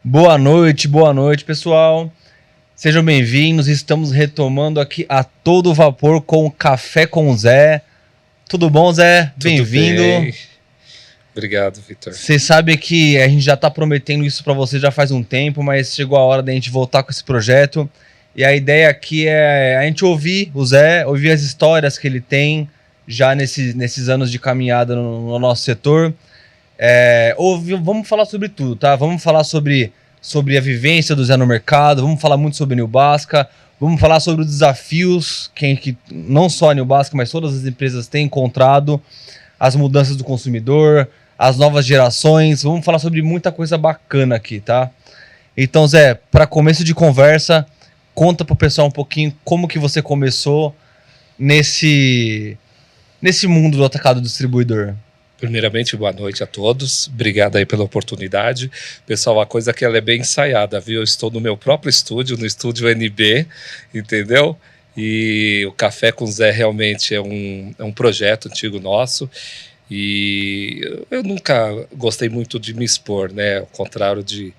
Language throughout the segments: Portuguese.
Boa noite, pessoal. Sejam bem-vindos. Estamos retomando aqui a todo vapor com o Café com o Zé. Tudo bom, Zé? Bem-vindo. Bem. Obrigado, Vitor. Você sabe que a gente já está prometendo isso para você já faz um tempo, mas chegou a hora da gente voltar com esse projeto. E a ideia aqui é a gente ouvir o Zé, ouvir as histórias que ele tem já nesses anos de caminhada no nosso setor. Vamos falar sobre tudo, tá? Vamos falar sobre a vivência do Zé no mercado, vamos falar muito sobre a New Basca, vamos falar sobre os desafios que não só a New Basca, mas todas as empresas têm encontrado, as mudanças do consumidor, as novas gerações, vamos falar sobre muita coisa bacana aqui, tá? Então, Zé, para começo de conversa, conta pro pessoal um pouquinho como que você começou nesse mundo do atacado distribuidor. Primeiramente, boa noite a todos. Obrigado aí pela oportunidade. Pessoal, a coisa que ela é bem ensaiada, viu? Eu estou no meu próprio estúdio, no estúdio NB, entendeu? E o Café com Zé realmente é um projeto antigo nosso. E eu nunca gostei muito de me expor, né? Ao contrário de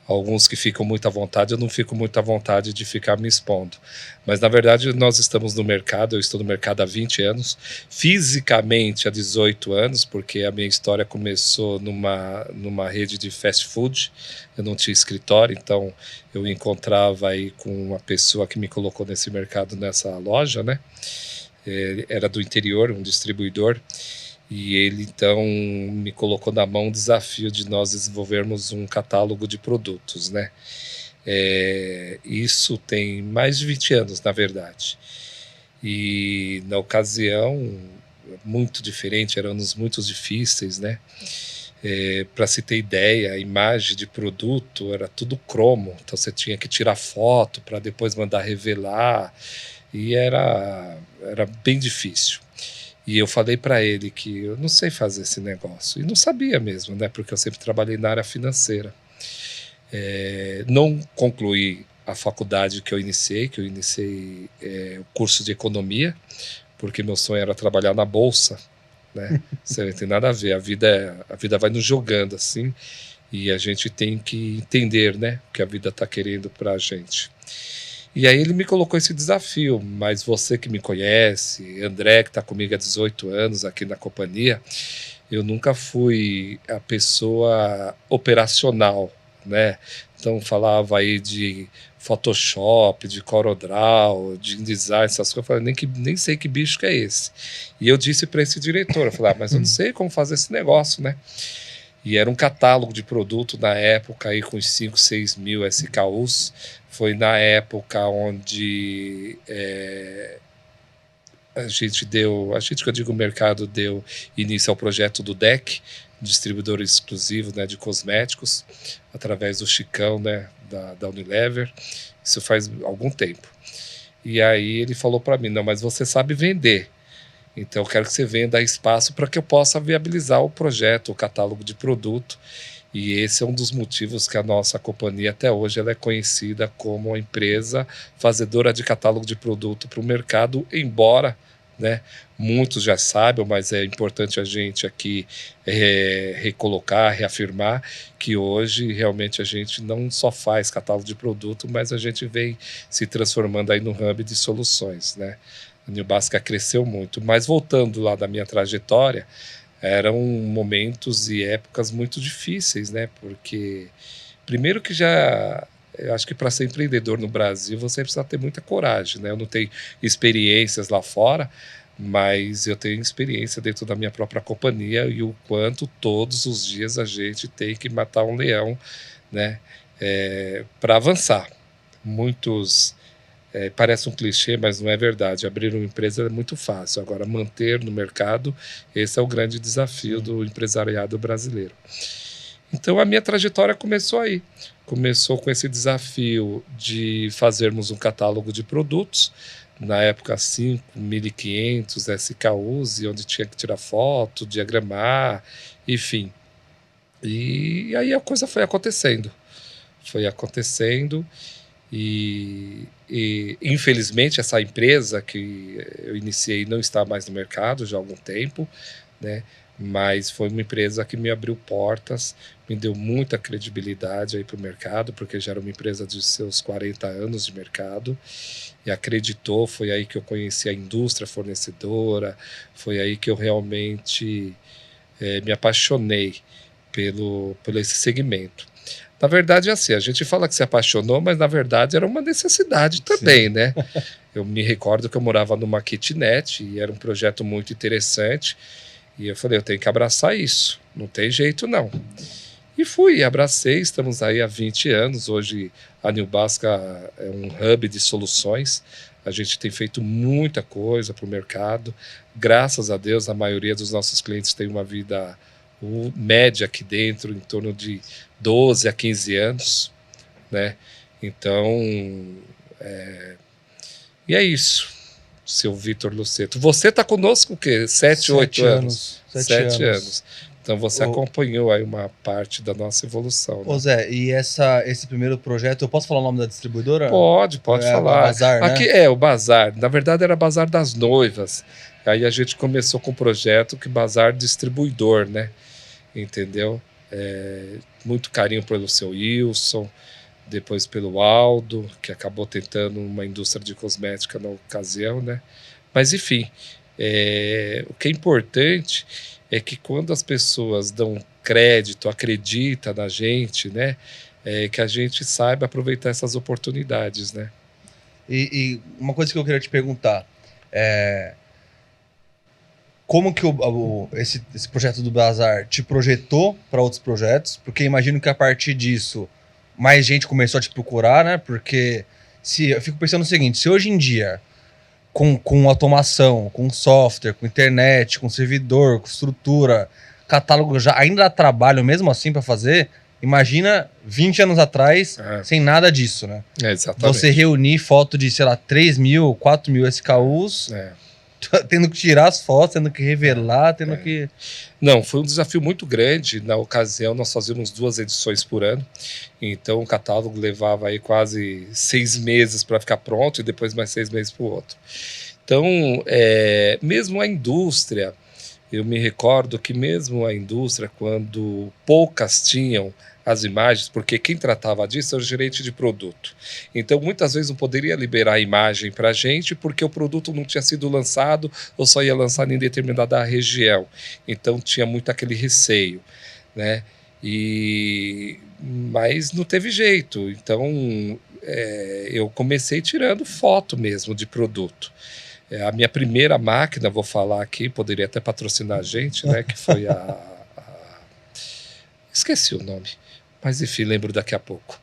alguns que ficam muito à vontade, eu não fico muito à vontade de ficar me expondo. Mas, na verdade, nós estamos no mercado, eu estou no mercado há 20 anos, fisicamente há 18 anos, porque a minha história começou numa rede de fast food, eu não tinha escritório, então eu encontrava aí com uma pessoa que me colocou nesse mercado, nessa loja, né? Era do interior, um distribuidor, e ele, então, me colocou na mão o desafio de nós desenvolvermos um catálogo de produtos, né? Isso tem mais de 20 anos, na verdade. E, na ocasião, muito diferente, eram anos muito difíceis, né? Para se ter ideia, a imagem de produto era tudo cromo, então você tinha que tirar foto para depois mandar revelar, e era bem difícil. E eu falei para ele que eu não sei fazer esse negócio. E não sabia mesmo, né? Porque eu sempre trabalhei na área financeira. Não concluí a faculdade que eu iniciei o curso de economia, porque meu sonho era trabalhar na bolsa, né? Isso não tem nada a ver. A vida vai nos jogando assim, e a gente tem que entender, né? O que a vida está querendo para a gente. E aí ele me colocou esse desafio, mas você que me conhece, André, que está comigo há 18 anos aqui na companhia, eu nunca fui a pessoa operacional, né? Então falava aí de Photoshop, de CorelDRAW, de InDesign, essas coisas, eu falei, nem sei que bicho que é esse. E eu disse para esse diretor, eu falei, mas eu não sei como fazer esse negócio, né? E era um catálogo de produto na época aí com 5, 6 mil SKUs. Foi na época onde a gente que eu digo o mercado, deu início ao projeto do DEC, distribuidor exclusivo, né, de cosméticos, através do Chicão, né, da Unilever. Isso faz algum tempo. E aí ele falou para mim, não, mas você sabe vender. Então eu quero que você venda espaço para que eu possa viabilizar o projeto, o catálogo de produto. E esse é um dos motivos que a nossa companhia até hoje ela é conhecida como uma empresa fazedora de catálogo de produto para o mercado, embora, né, muitos já saibam, mas é importante a gente aqui recolocar, reafirmar que hoje realmente a gente não só faz catálogo de produto, mas a gente vem se transformando aí no hub de soluções, né? A New Basca cresceu muito, mas voltando lá da minha trajetória, eram momentos e épocas muito difíceis, né? Porque, primeiro que eu acho que para ser empreendedor no Brasil você precisa ter muita coragem, né? Eu não tenho experiências lá fora, mas eu tenho experiência dentro da minha própria companhia e o quanto todos os dias a gente tem que matar um leão, né? Para avançar. Muitos parece um clichê, mas não é verdade. Abrir uma empresa é muito fácil. Agora, manter no mercado, esse é o grande desafio do empresariado brasileiro. Então, a minha trajetória começou aí. Começou com esse desafio de fazermos um catálogo de produtos, na época 5.500 SKUs, e onde tinha que tirar foto, diagramar, enfim. E aí a coisa foi acontecendo. E infelizmente essa empresa que eu iniciei não está mais no mercado já há algum tempo, né? mas foi uma empresa que me abriu portas, me deu muita credibilidade aí para o mercado, porque já era uma empresa de seus 40 anos de mercado, e acreditou. Foi aí que eu conheci a indústria fornecedora, foi aí que eu realmente me apaixonei por esse segmento. Na verdade, é assim, a gente fala que se apaixonou, mas na verdade era uma necessidade também, né? Eu me recordo que eu morava numa kitnet e era um projeto muito interessante, e eu falei, eu tenho que abraçar isso, não tem jeito não. E fui, abracei, estamos aí há 20 anos, hoje a New Basca é um hub de soluções, a gente tem feito muita coisa para o mercado, graças a Deus a maioria dos nossos clientes tem uma vida média aqui dentro, em torno de 12 a 15 anos, né? Então, e é isso, seu Vitor Luceto. Você está conosco o quê? 7, 8 anos? 7 anos. Então você acompanhou aí uma parte da nossa evolução. Né? Ô Zé, e esse primeiro projeto, eu posso falar o nome da distribuidora? Pode falar. O Bazar, aqui né? O Bazar. Na verdade era Bazar das Noivas. Aí a gente começou com o projeto que Bazar Distribuidor, né? Entendeu? Muito carinho pelo seu Wilson, depois pelo Aldo, que acabou tentando uma indústria de cosmética na ocasião, né? Mas enfim, o que é importante é que quando as pessoas dão crédito, acreditam na gente, né? Que a gente saiba aproveitar essas oportunidades, né? E uma coisa que eu queria te perguntar, como que esse projeto do Bazar te projetou para outros projetos? Porque imagino que a partir disso mais gente começou a te procurar, né? Porque eu fico pensando o seguinte, se hoje em dia, com automação, com software, com internet, com servidor, com estrutura, catálogo, ainda dá trabalho mesmo assim para fazer, imagina 20 anos atrás, sem nada disso, né? Exatamente. Você reunir foto de, sei lá, 3 mil, 4 mil SKUs... tendo que tirar as fotos, tendo que revelar, tendo que... Não, foi um desafio muito grande. Na ocasião, nós fazíamos 2 edições por ano. Então, o catálogo levava aí quase 6 meses para ficar pronto e depois mais 6 meses para o outro. Então, mesmo a indústria, eu me recordo que mesmo a indústria, quando poucas tinham as imagens, porque quem tratava disso era o gerente de produto. Então, muitas vezes não poderia liberar a imagem para a gente porque o produto não tinha sido lançado ou só ia lançar em determinada região. Então, tinha muito aquele receio, né? Mas não teve jeito. Então, eu comecei tirando foto mesmo de produto. A minha primeira máquina, vou falar aqui, poderia até patrocinar a gente, né? Que foi esqueci o nome. Mas enfim, lembro daqui a pouco.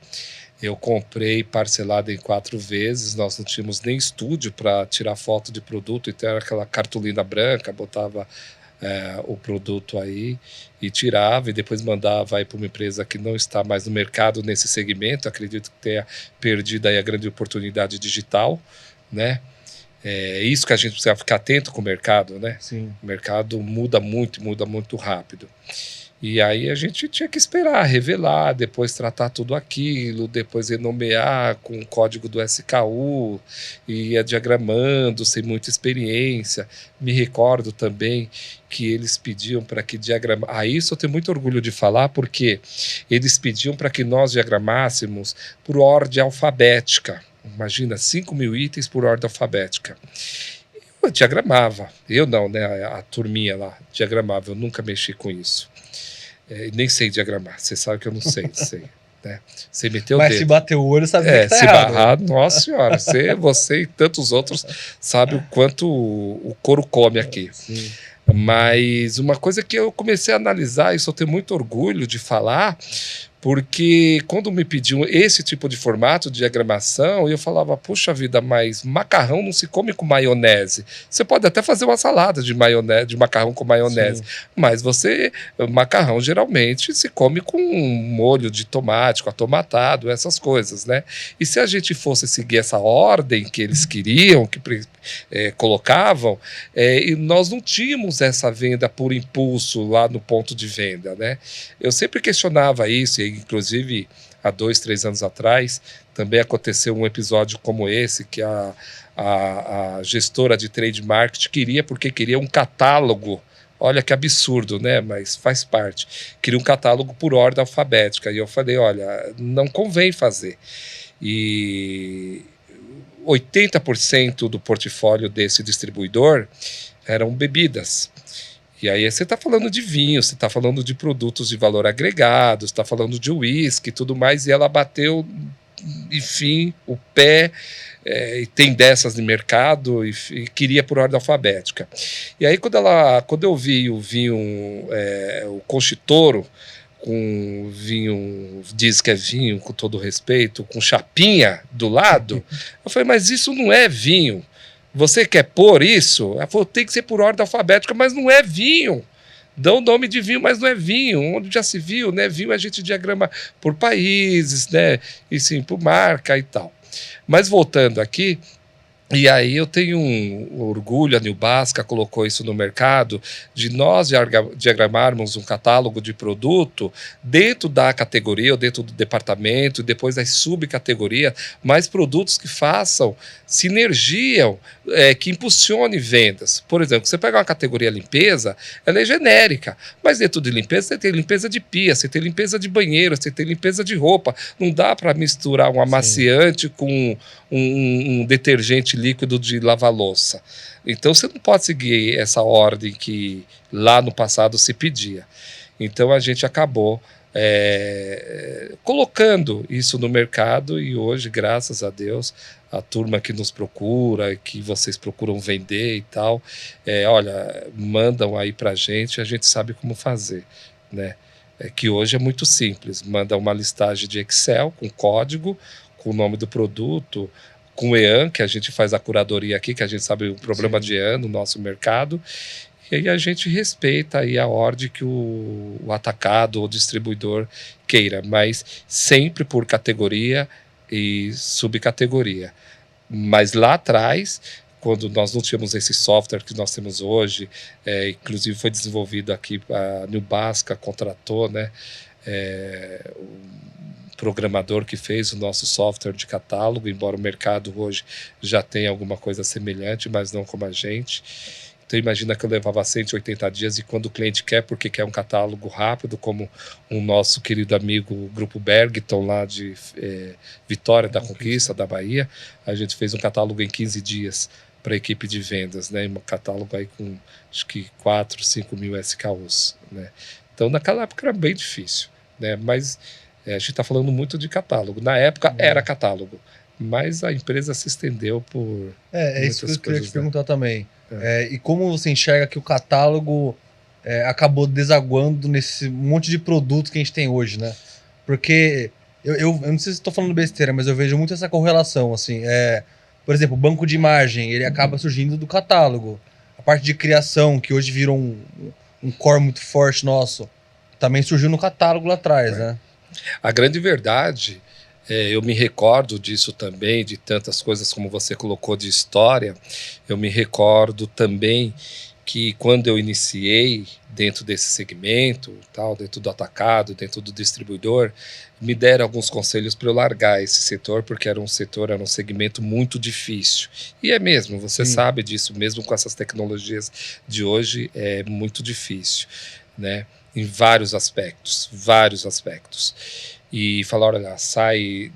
Eu comprei parcelado em 4 vezes, nós não tínhamos nem estúdio para tirar foto de produto, então era aquela cartolina branca, botava o produto aí e tirava, e depois mandava aí para uma empresa que não está mais no mercado nesse segmento, acredito que tenha perdido aí a grande oportunidade digital, né? Isso que a gente precisa ficar atento com o mercado, né? Sim. O mercado muda muito rápido. E aí a gente tinha que esperar, revelar, depois tratar tudo aquilo, depois renomear com o código do SKU, e ia diagramando, sem muita experiência. Me recordo também que eles pediam para que isso eu tenho muito orgulho de falar, porque eles pediam para que nós diagramássemos por ordem alfabética. Imagina, 5 mil itens por ordem alfabética. Eu diagramava, eu não, né? A turminha lá diagramava, eu nunca mexi com isso. Nem sei diagramar, você sabe que eu não sei, né? Você meteu o dedo. Mas se bater o olho, sabe que tá se errado. Barrar, nossa senhora, você e tantos outros sabem o quanto o couro come aqui. Sim. Mas uma coisa que eu comecei a analisar, isso eu tenho muito orgulho de falar, porque quando me pediam esse tipo de formato de diagramação, eu falava, puxa vida, mas macarrão não se come com maionese. Você pode até fazer uma salada de maionese, de macarrão com maionese, mas macarrão geralmente se come com um molho de tomate, com atomatado, essas coisas, né? E se a gente fosse seguir essa ordem que eles queriam, que colocavam, e nós não tínhamos essa venda por impulso lá no ponto de venda, né? Eu sempre questionava isso, e inclusive há 2, 3 anos atrás também aconteceu um episódio como esse, que a gestora de trade marketing queria um catálogo Olha que absurdo, né? Mas faz parte. Queria um catálogo por ordem alfabética. E eu falei, olha, não convém fazer. E 80% do portfólio desse distribuidor eram bebidas. E aí você está falando de vinho, você está falando de produtos de valor agregado, você está falando de uísque e tudo mais, e ela bateu, enfim, o pé, e tem dessas no mercado, e queria por ordem alfabética. E aí quando eu vi o vinho, o Conchitoro, com vinho, diz que é vinho, com todo respeito, com chapinha do lado, eu falei, mas isso não é vinho. Você quer pôr isso? Ela falou, tem que ser por ordem alfabética, mas não é vinho. Dá o nome de vinho, mas não é vinho. Onde já se viu, né? Vinho a gente diagrama por países, né? E sim, por marca e tal. Mas voltando aqui, e aí eu tenho um orgulho, a Newbasca colocou isso no mercado, de nós diagramarmos um catálogo de produto dentro da categoria ou dentro do departamento, depois das subcategorias, mais produtos que façam sinergia, que impulsione vendas. Por exemplo, você pega uma categoria limpeza, ela é genérica, mas dentro de limpeza você tem limpeza de pia, você tem limpeza de banheiro, você tem limpeza de roupa. Não dá para misturar um amaciante com um detergente líquido de lavar louça. Então você não pode seguir essa ordem que lá no passado se pedia. Então a gente acabou colocando isso no mercado, e hoje, graças a Deus, a turma que nos procura, que vocês procuram vender e tal, olha, mandam aí pra gente, a gente sabe como fazer, né? Que hoje é muito simples, manda uma listagem de Excel com código, com o nome do produto, com o EAN, que a gente faz a curadoria aqui, que a gente sabe o problema de EAN no nosso mercado, e aí a gente respeita aí a ordem que o atacado ou distribuidor queira, mas sempre por categoria e subcategoria. Mas lá atrás, quando nós não tínhamos esse software que nós temos hoje, inclusive foi desenvolvido aqui, a Newbasca contratou, né, programador que fez o nosso software de catálogo, embora o mercado hoje já tenha alguma coisa semelhante, mas não como a gente. Então imagina que eu levava 180 dias, e quando o cliente quer, porque quer um catálogo rápido, como o nosso querido amigo o Grupo Bergton, lá de Vitória da Conquista, da Bahia, a gente fez um catálogo em 15 dias para a equipe de vendas, né? Um catálogo aí com acho que 4, 5 mil SKUs, né? Então naquela época era bem difícil, né? Mas a gente está falando muito de catálogo. Na época era catálogo, mas a empresa se estendeu por isso que eu queria te perguntar também. E como você enxerga que o catálogo acabou desaguando nesse monte de produtos que a gente tem hoje, né? Porque eu não sei se estou falando besteira, mas eu vejo muito essa correlação, assim. Por exemplo, o banco de imagem, ele acaba surgindo do catálogo. A parte de criação, que hoje virou um core muito forte nosso, também surgiu no catálogo lá atrás, né? A grande verdade, eu me recordo disso também, de tantas coisas como você colocou de história. Eu me recordo também que quando eu iniciei dentro desse segmento, tal, dentro do atacado, dentro do distribuidor, me deram alguns conselhos para eu largar esse setor, porque era um segmento muito difícil. E é mesmo, você sabe disso, mesmo com essas tecnologias de hoje, é muito difícil, né? Em vários aspectos. E falar, olha, sai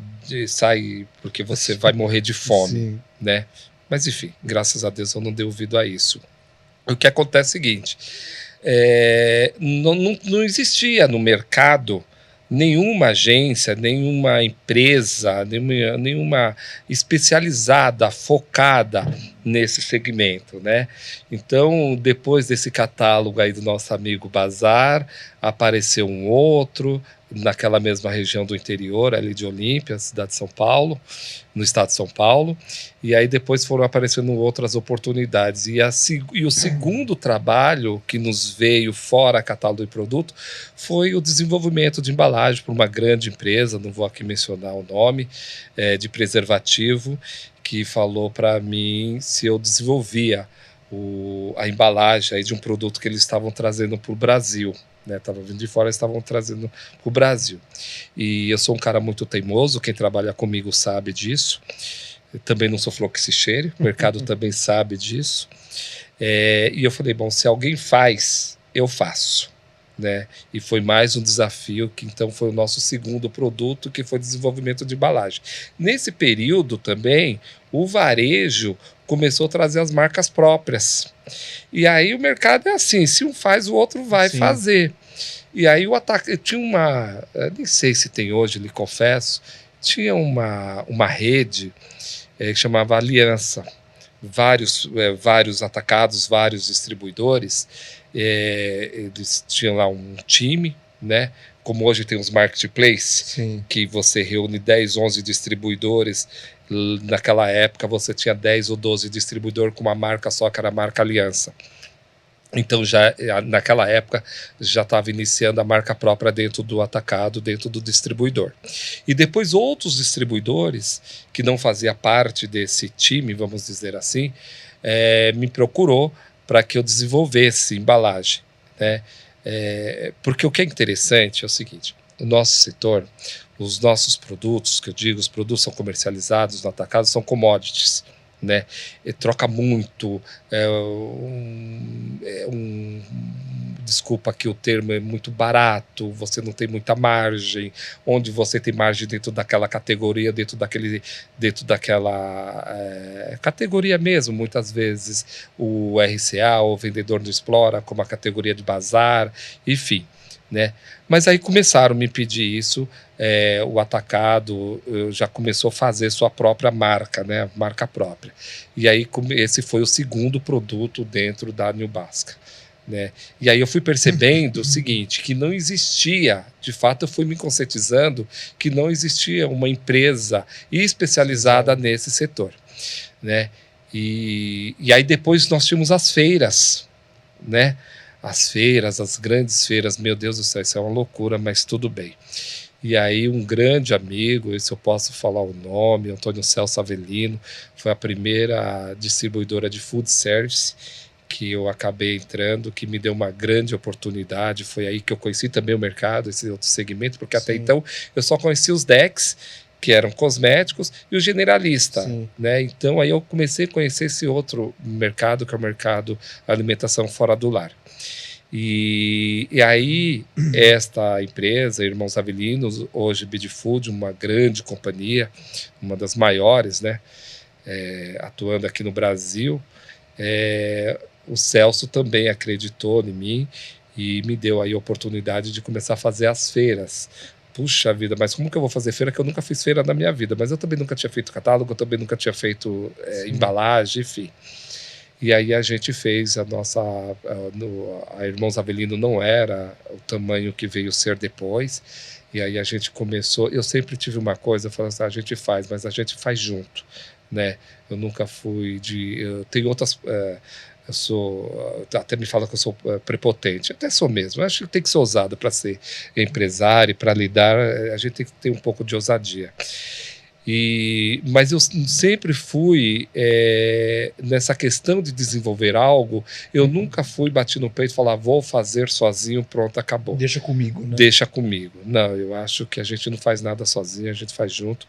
porque você vai morrer de fome, né? Mas enfim, graças a Deus eu não dei ouvido a isso. O que acontece é o seguinte, não existia no mercado nenhuma agência, nenhuma empresa, nenhuma especializada, focada nesse segmento, né? Então, depois desse catálogo aí do nosso amigo Bazar, apareceu um outro, naquela mesma região do interior, ali de Olímpia, cidade de São Paulo, no estado de São Paulo, e aí depois foram aparecendo outras oportunidades. E o segundo trabalho que nos veio fora catálogo de produto foi o desenvolvimento de embalagem para uma grande empresa, não vou aqui mencionar o nome, de preservativo, que falou para mim se eu desenvolvia a embalagem aí de um produto que eles estavam trazendo para o Brasil. Estava vindo de fora, estavam trazendo para o Brasil. E eu sou um cara muito teimoso, quem trabalha comigo sabe disso. Eu também não sou flor que se cheire, o mercado também sabe disso. E eu falei, bom, se alguém faz, eu faço. Né? E foi mais um desafio, que então foi o nosso segundo produto, que foi desenvolvimento de embalagem. Nesse período também, o varejo começou a trazer as marcas próprias. E aí o mercado é assim, se um faz, o outro vai Sim. fazer. E aí o ataque tinha uma, nem sei se tem hoje, lhe confesso, tinha uma rede que chamava Aliança. Vários atacados, vários distribuidores, eles tinham lá um time, né? Como hoje tem os marketplaces, que você reúne 10, 11 distribuidores. Naquela época você tinha 10 ou 12 distribuidores com uma marca só, que era a marca Aliança. Então, naquela época, já estava iniciando a marca própria dentro do atacado, dentro do distribuidor. E depois outros distribuidores, que não faziam parte desse time, vamos dizer assim, me procurou para que eu desenvolvesse embalagem. Né? Porque o que é interessante é o seguinte, o nosso setor, os nossos produtos, que eu digo, os produtos são comercializados no atacado, são commodities. Né? Troca muito, desculpa que o termo é muito barato, você não tem muita margem, onde você tem margem dentro daquela categoria, dentro daquela categoria mesmo, muitas vezes o RCA, o vendedor não explora, como a categoria de bazar, enfim. Né? Mas aí começaram a me pedir isso, o atacado já começou a fazer sua própria marca, né? Marca própria. E aí esse foi o segundo produto dentro da New Basca. Né? E aí eu fui percebendo o seguinte, que não existia, de fato eu fui me conscientizando que não existia uma empresa especializada nesse setor. Né? E aí depois nós tínhamos as feiras, né? As feiras, as grandes feiras, meu Deus do céu, isso é uma loucura, mas tudo bem. E aí um grande amigo, esse eu posso falar o nome, Antônio Celso Avelino, foi a primeira distribuidora de food service que eu acabei entrando, que me deu uma grande oportunidade, foi aí que eu conheci também o mercado, esse outro segmento, porque até então eu só conhecia os DECs, que eram cosméticos, e o generalista. Né? Então aí eu comecei a conhecer esse outro mercado, que é o mercado alimentação fora do lar. E aí esta empresa, Irmãos Avelinos, hoje Bidfood, uma grande companhia, uma das maiores, né, atuando aqui no Brasil, o Celso também acreditou em mim e me deu aí a oportunidade de começar a fazer as feiras. Puxa vida, mas como que eu vou fazer feira, que eu nunca fiz feira na minha vida, mas eu também nunca tinha feito catálogo, eu também nunca tinha feito embalagem, enfim. E aí a gente fez a nossa... A Irmãos Avelino não era o tamanho que veio ser depois, e aí a gente começou... Eu sempre tive uma coisa, falando assim, a gente faz, mas a gente faz junto, né? Eu nunca fui de... Eu tenho outras... eu sou... Até me fala que eu sou prepotente, até sou mesmo. Eu acho que tem que ser ousado para ser empresário, para lidar, a gente tem que ter um pouco de ousadia. Mas eu sempre fui nessa questão de desenvolver algo, eu nunca fui bati no peito e falar, vou fazer sozinho, pronto, acabou. Deixa comigo, né? Deixa comigo. Não, eu acho que a gente não faz nada sozinho, a gente faz junto.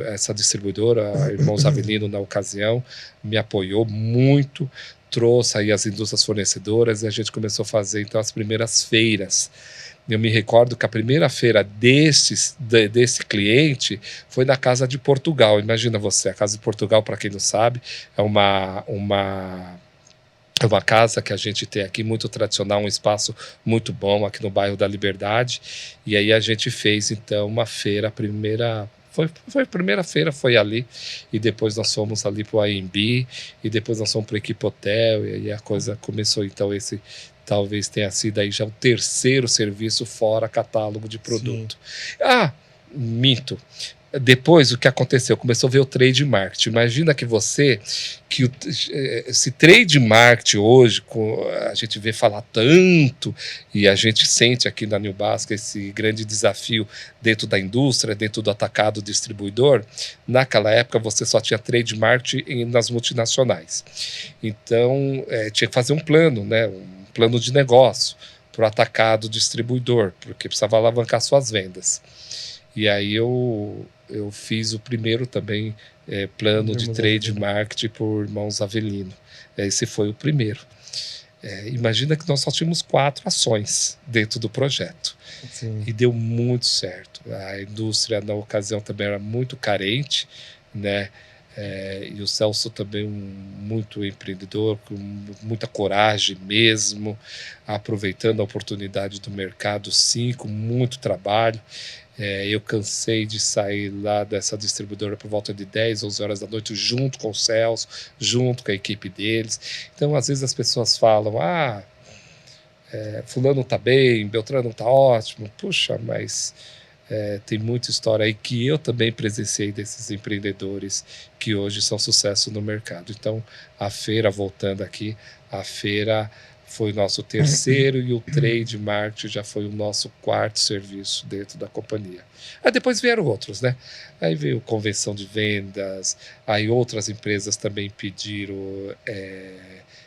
Essa distribuidora, a Irmãos Avelino, na ocasião, me apoiou muito, trouxe aí as indústrias fornecedoras e a gente começou a fazer então as primeiras feiras. Eu me recordo que a primeira feira desse cliente foi na Casa de Portugal. Imagina você, a Casa de Portugal, para quem não sabe, é uma casa que a gente tem aqui, muito tradicional, um espaço muito bom aqui no bairro da Liberdade. E aí a gente fez, então, uma feira, a primeira feira, foi ali, e depois nós fomos ali para o AMB, e depois nós fomos para o Equipe Hotel, e aí a coisa começou, então, esse talvez tenha sido aí já o terceiro serviço fora catálogo de produto. Minto. Depois, o que aconteceu? Começou a ver o trade marketing. Imagina que esse trade marketing hoje, a gente vê falar tanto, e a gente sente aqui na New Basca esse grande desafio dentro da indústria, dentro do atacado distribuidor. Naquela época, você só tinha trade marketing nas multinacionais. Então, tinha que fazer um plano, né? Um plano de negócio para o atacado distribuidor, porque precisava alavancar suas vendas. E aí eu eu fiz o primeiro também plano de trade marketing por Irmãos Avelino. Esse foi o primeiro. Imagina que nós só tínhamos 4 ações dentro do projeto. Sim. E deu muito certo. A indústria, na ocasião, também era muito carente, né? E o Celso também muito empreendedor, com muita coragem mesmo, aproveitando a oportunidade do mercado, sim, com muito trabalho. Eu cansei de sair lá dessa distribuidora por volta de 10, 11 horas da noite, junto com o Celso, junto com a equipe deles. Então, às vezes as pessoas falam, fulano tá bem, Beltrano tá ótimo. Puxa, mas tem muita história aí que eu também presenciei desses empreendedores que hoje são sucesso no mercado. Então, a feira, voltando aqui, a feira foi o nosso terceiro e o trade marketing já foi o nosso 4º serviço dentro da companhia. Aí depois vieram outros, né? Aí veio convenção de vendas, aí outras empresas também pediram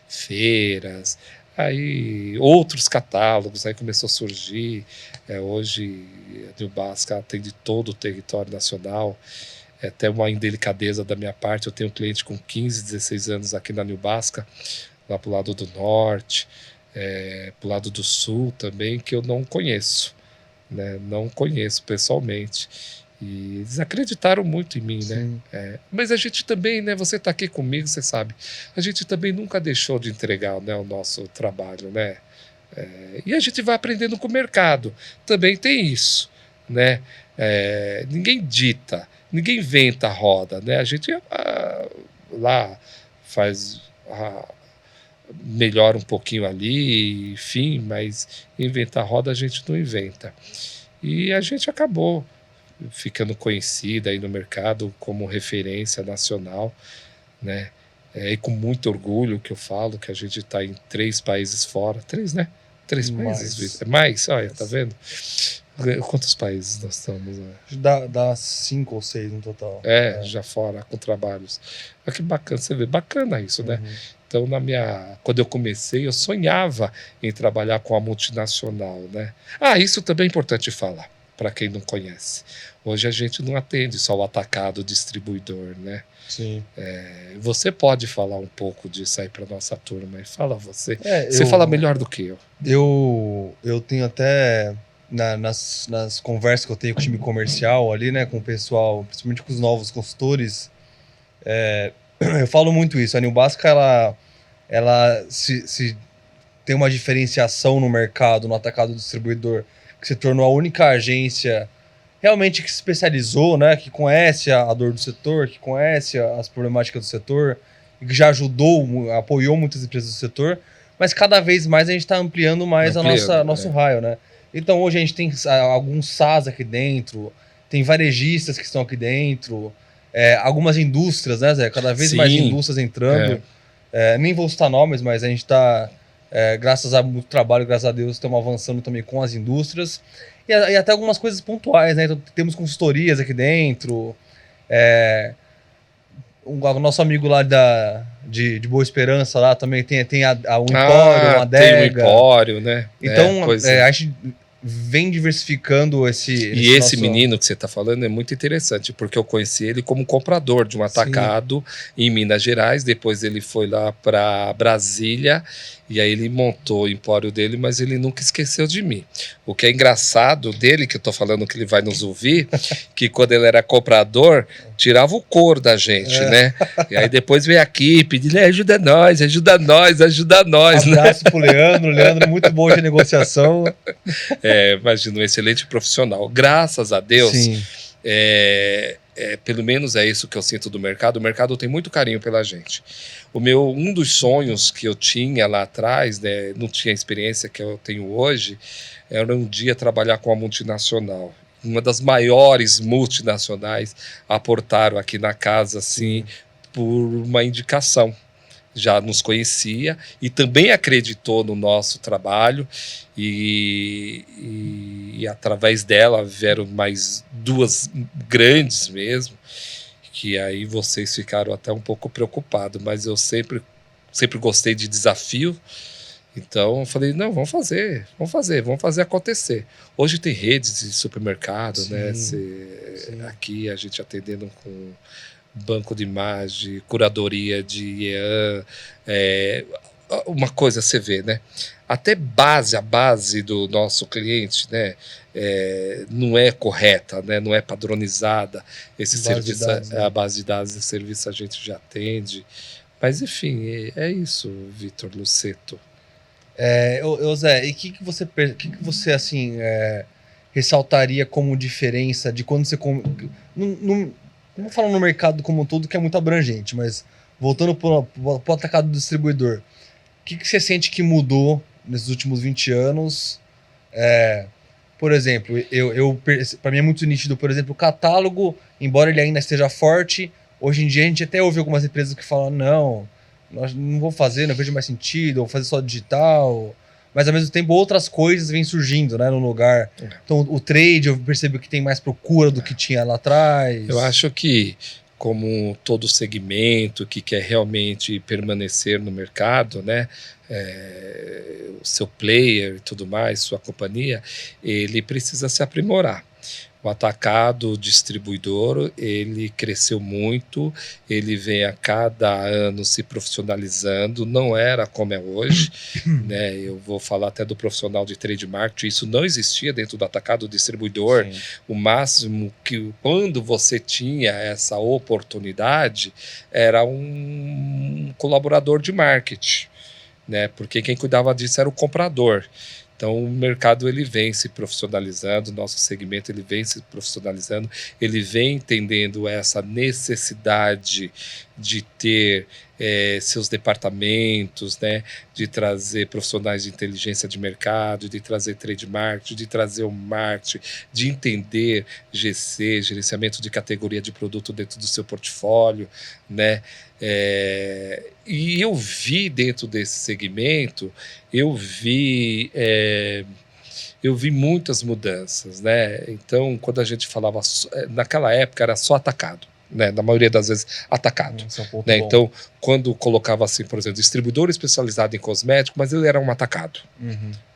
feiras, aí outros catálogos, aí começou a surgir. Hoje a Newbasca atende todo o território nacional. Até uma indelicadeza da minha parte, eu tenho um cliente com 15, 16 anos aqui na Newbasca, lá para o lado do norte, para o lado do sul também, que eu não conheço, né? Não conheço pessoalmente. E eles acreditaram muito em mim, né? Mas a gente também, né? Você está aqui comigo, você sabe, a gente também nunca deixou de entregar, né, o nosso trabalho, né? E a gente vai aprendendo com o mercado. Também tem isso, né? Ninguém dita, ninguém inventa a roda, né? A gente lá faz... melhora um pouquinho ali, enfim, mas inventar roda a gente não inventa. E a gente acabou ficando conhecida aí no mercado como referência nacional, né? E com muito orgulho que eu falo que a gente está em 3 países fora. 3, né? 3 países. Mais? Olha, tá vendo? Quantos países nós estamos? Dá 5 ou 6 no total. Já fora, com trabalhos. Olha que bacana, você vê. Bacana isso, né? Então, quando eu comecei, eu sonhava em trabalhar com a multinacional, né? Isso também é importante falar, para quem não conhece. Hoje a gente não atende só o atacado distribuidor, né? Sim. Você pode falar um pouco disso aí para nossa turma. Fala você. Você fala melhor do que eu. Eu tenho até... nas conversas que eu tenho com o time comercial ali, né, com o pessoal, principalmente com os novos consultores, eu falo muito isso. A Newbasca, ela se tem uma diferenciação no mercado, no atacado distribuidor, que se tornou a única agência realmente que se especializou, né, que conhece a dor do setor, que conhece as problemáticas do setor, e que já apoiou muitas empresas do setor, mas cada vez mais a gente está ampliando mais nosso raio, né? Então hoje a gente tem alguns SaaS aqui dentro, tem varejistas que estão aqui dentro, algumas indústrias, né, Zé? Cada vez mais indústrias entrando. Nem vou citar nomes, mas a gente está, graças a muito trabalho, graças a Deus, estamos avançando também com as indústrias. E até algumas coisas pontuais, né? Então, temos consultorias aqui dentro. O nosso amigo lá de Boa Esperança lá também tem um empório, uma adega. Tem um empório, né? Então, a gente vem diversificando esse menino que você está falando é muito interessante, porque eu conheci ele como comprador de um atacado em Minas Gerais. Depois ele foi lá para Brasília e aí ele montou o empório dele, mas ele nunca esqueceu de mim. O que é engraçado dele, que eu tô falando que ele vai nos ouvir, que quando ele era comprador, tirava o couro da gente, né? E aí depois veio aqui pedir, ajuda nós, ajuda nós, ajuda nós. Abraço pro Leandro, muito bom de negociação. Imagina, um excelente profissional. Graças a Deus, pelo menos é isso que eu sinto do mercado. O mercado tem muito carinho pela gente. Um dos sonhos que eu tinha lá atrás, né, não tinha a experiência que eu tenho hoje, era um dia trabalhar com a multinacional. Uma das maiores multinacionais aportaram aqui na casa, assim, por uma indicação. Já nos conhecia e também acreditou no nosso trabalho e através dela vieram mais 2 grandes mesmo, que aí vocês ficaram até um pouco preocupados, mas eu sempre gostei de desafio. Então eu falei, não, vamos fazer acontecer. Hoje tem redes de supermercado, né? aqui a gente atendendo com banco de imagem, curadoria de IEAN, uma coisa você vê, né? Até a base do nosso cliente, né? Não é correta, né? Não é padronizada. Esse serviço, dados, né? A base de dados e serviço a gente já atende. Mas, enfim, é isso, Vitor Luceto. Zé, e o que você assim, ressaltaria como diferença de quando você... Não vou falar no mercado como um todo, que é muito abrangente, mas voltando para o atacado do distribuidor, o que você sente que mudou nesses últimos 20 anos? Por exemplo, para mim é muito nítido, por exemplo, o catálogo, embora ele ainda esteja forte, hoje em dia a gente até ouve algumas empresas que falam, não vou fazer, não vejo mais sentido, vou fazer só digital, mas ao mesmo tempo outras coisas vêm surgindo, né, no lugar. Então o trade, eu percebo que tem mais procura do que tinha lá atrás. Eu acho que, como todo segmento que quer realmente permanecer no mercado, né, o seu player e tudo mais, sua companhia, ele precisa se aprimorar. O atacado distribuidor, ele cresceu muito, ele vem a cada ano se profissionalizando, não era como é hoje, né? Eu vou falar até do profissional de trade marketing, isso não existia dentro do atacado distribuidor. Sim. O máximo que, quando você tinha essa oportunidade, era um colaborador de marketing, né? Porque quem cuidava disso era o comprador. Então o mercado ele vem se profissionalizando, nosso segmento ele vem se profissionalizando, ele vem entendendo essa necessidade de ter seus departamentos, né, de trazer profissionais de inteligência de mercado, de trazer trade marketing, de trazer o marketing, de entender GC, gerenciamento de categoria de produto dentro do seu portfólio, né? E eu vi dentro desse segmento, eu vi muitas mudanças, né? Então, quando a gente falava, naquela época era só atacado, né? Na maioria das vezes atacado, né? Então, quando colocava assim, por exemplo, distribuidor especializado em cosméticos, mas ele era um atacado.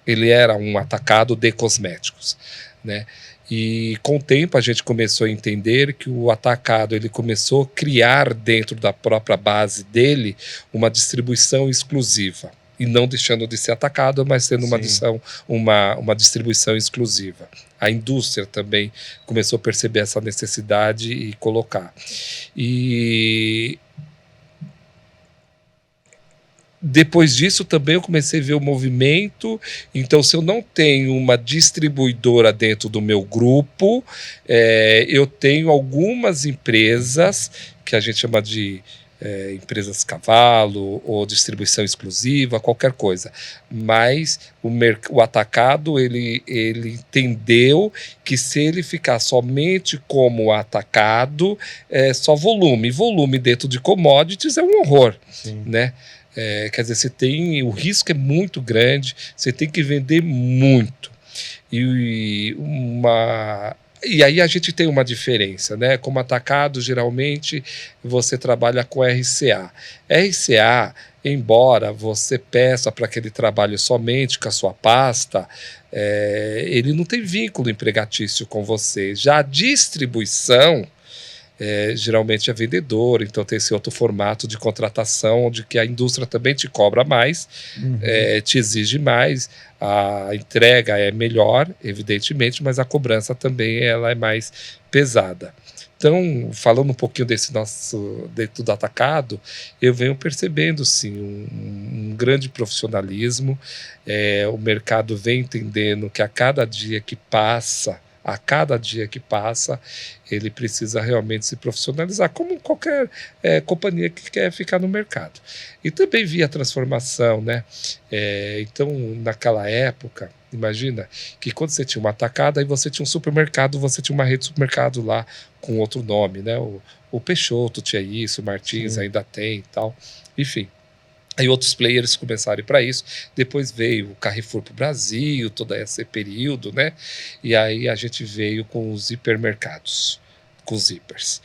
Ele era um atacado de cosméticos, né? E com o tempo a gente começou a entender que o atacado ele começou a criar dentro da própria base dele uma distribuição exclusiva. E não deixando de ser atacado, mas sendo uma distribuição exclusiva. A indústria também começou a perceber essa necessidade e colocar. E depois disso também eu comecei a ver o movimento. Então, se eu não tenho uma distribuidora dentro do meu grupo, eu tenho algumas empresas que a gente chama de empresas cavalo ou distribuição exclusiva, qualquer coisa. Mas o atacado ele entendeu que se ele ficar somente como atacado, é só volume. Volume dentro de commodities é um horror, né? Quer dizer, o risco é muito grande, você tem que vender muito. E aí a gente tem uma diferença, né? Como atacado, geralmente você trabalha com RCA. RCA, embora você peça para que ele trabalhe somente com a sua pasta, ele não tem vínculo empregatício com você. Já a distribuição, geralmente é vendedor, então tem esse outro formato de contratação, onde que a indústria também te cobra mais, te exige mais, a entrega é melhor, evidentemente, mas a cobrança também ela é mais pesada. Então, falando um pouquinho desse nosso dentro do atacado, eu venho percebendo sim um grande profissionalismo, o mercado vem entendendo que a cada dia que passa, ele precisa realmente se profissionalizar, como qualquer companhia que quer ficar no mercado. E também via transformação, né? Então, naquela época, imagina que quando você tinha uma atacada, aí você tinha um supermercado, você tinha uma rede de supermercado lá com outro nome, né? O Peixoto tinha isso, o Martins ainda tem e tal, enfim. Aí outros players começaram a ir para isso, depois veio o Carrefour para o Brasil, todo esse período, né? E aí a gente veio com os hipermercados, com os hippers.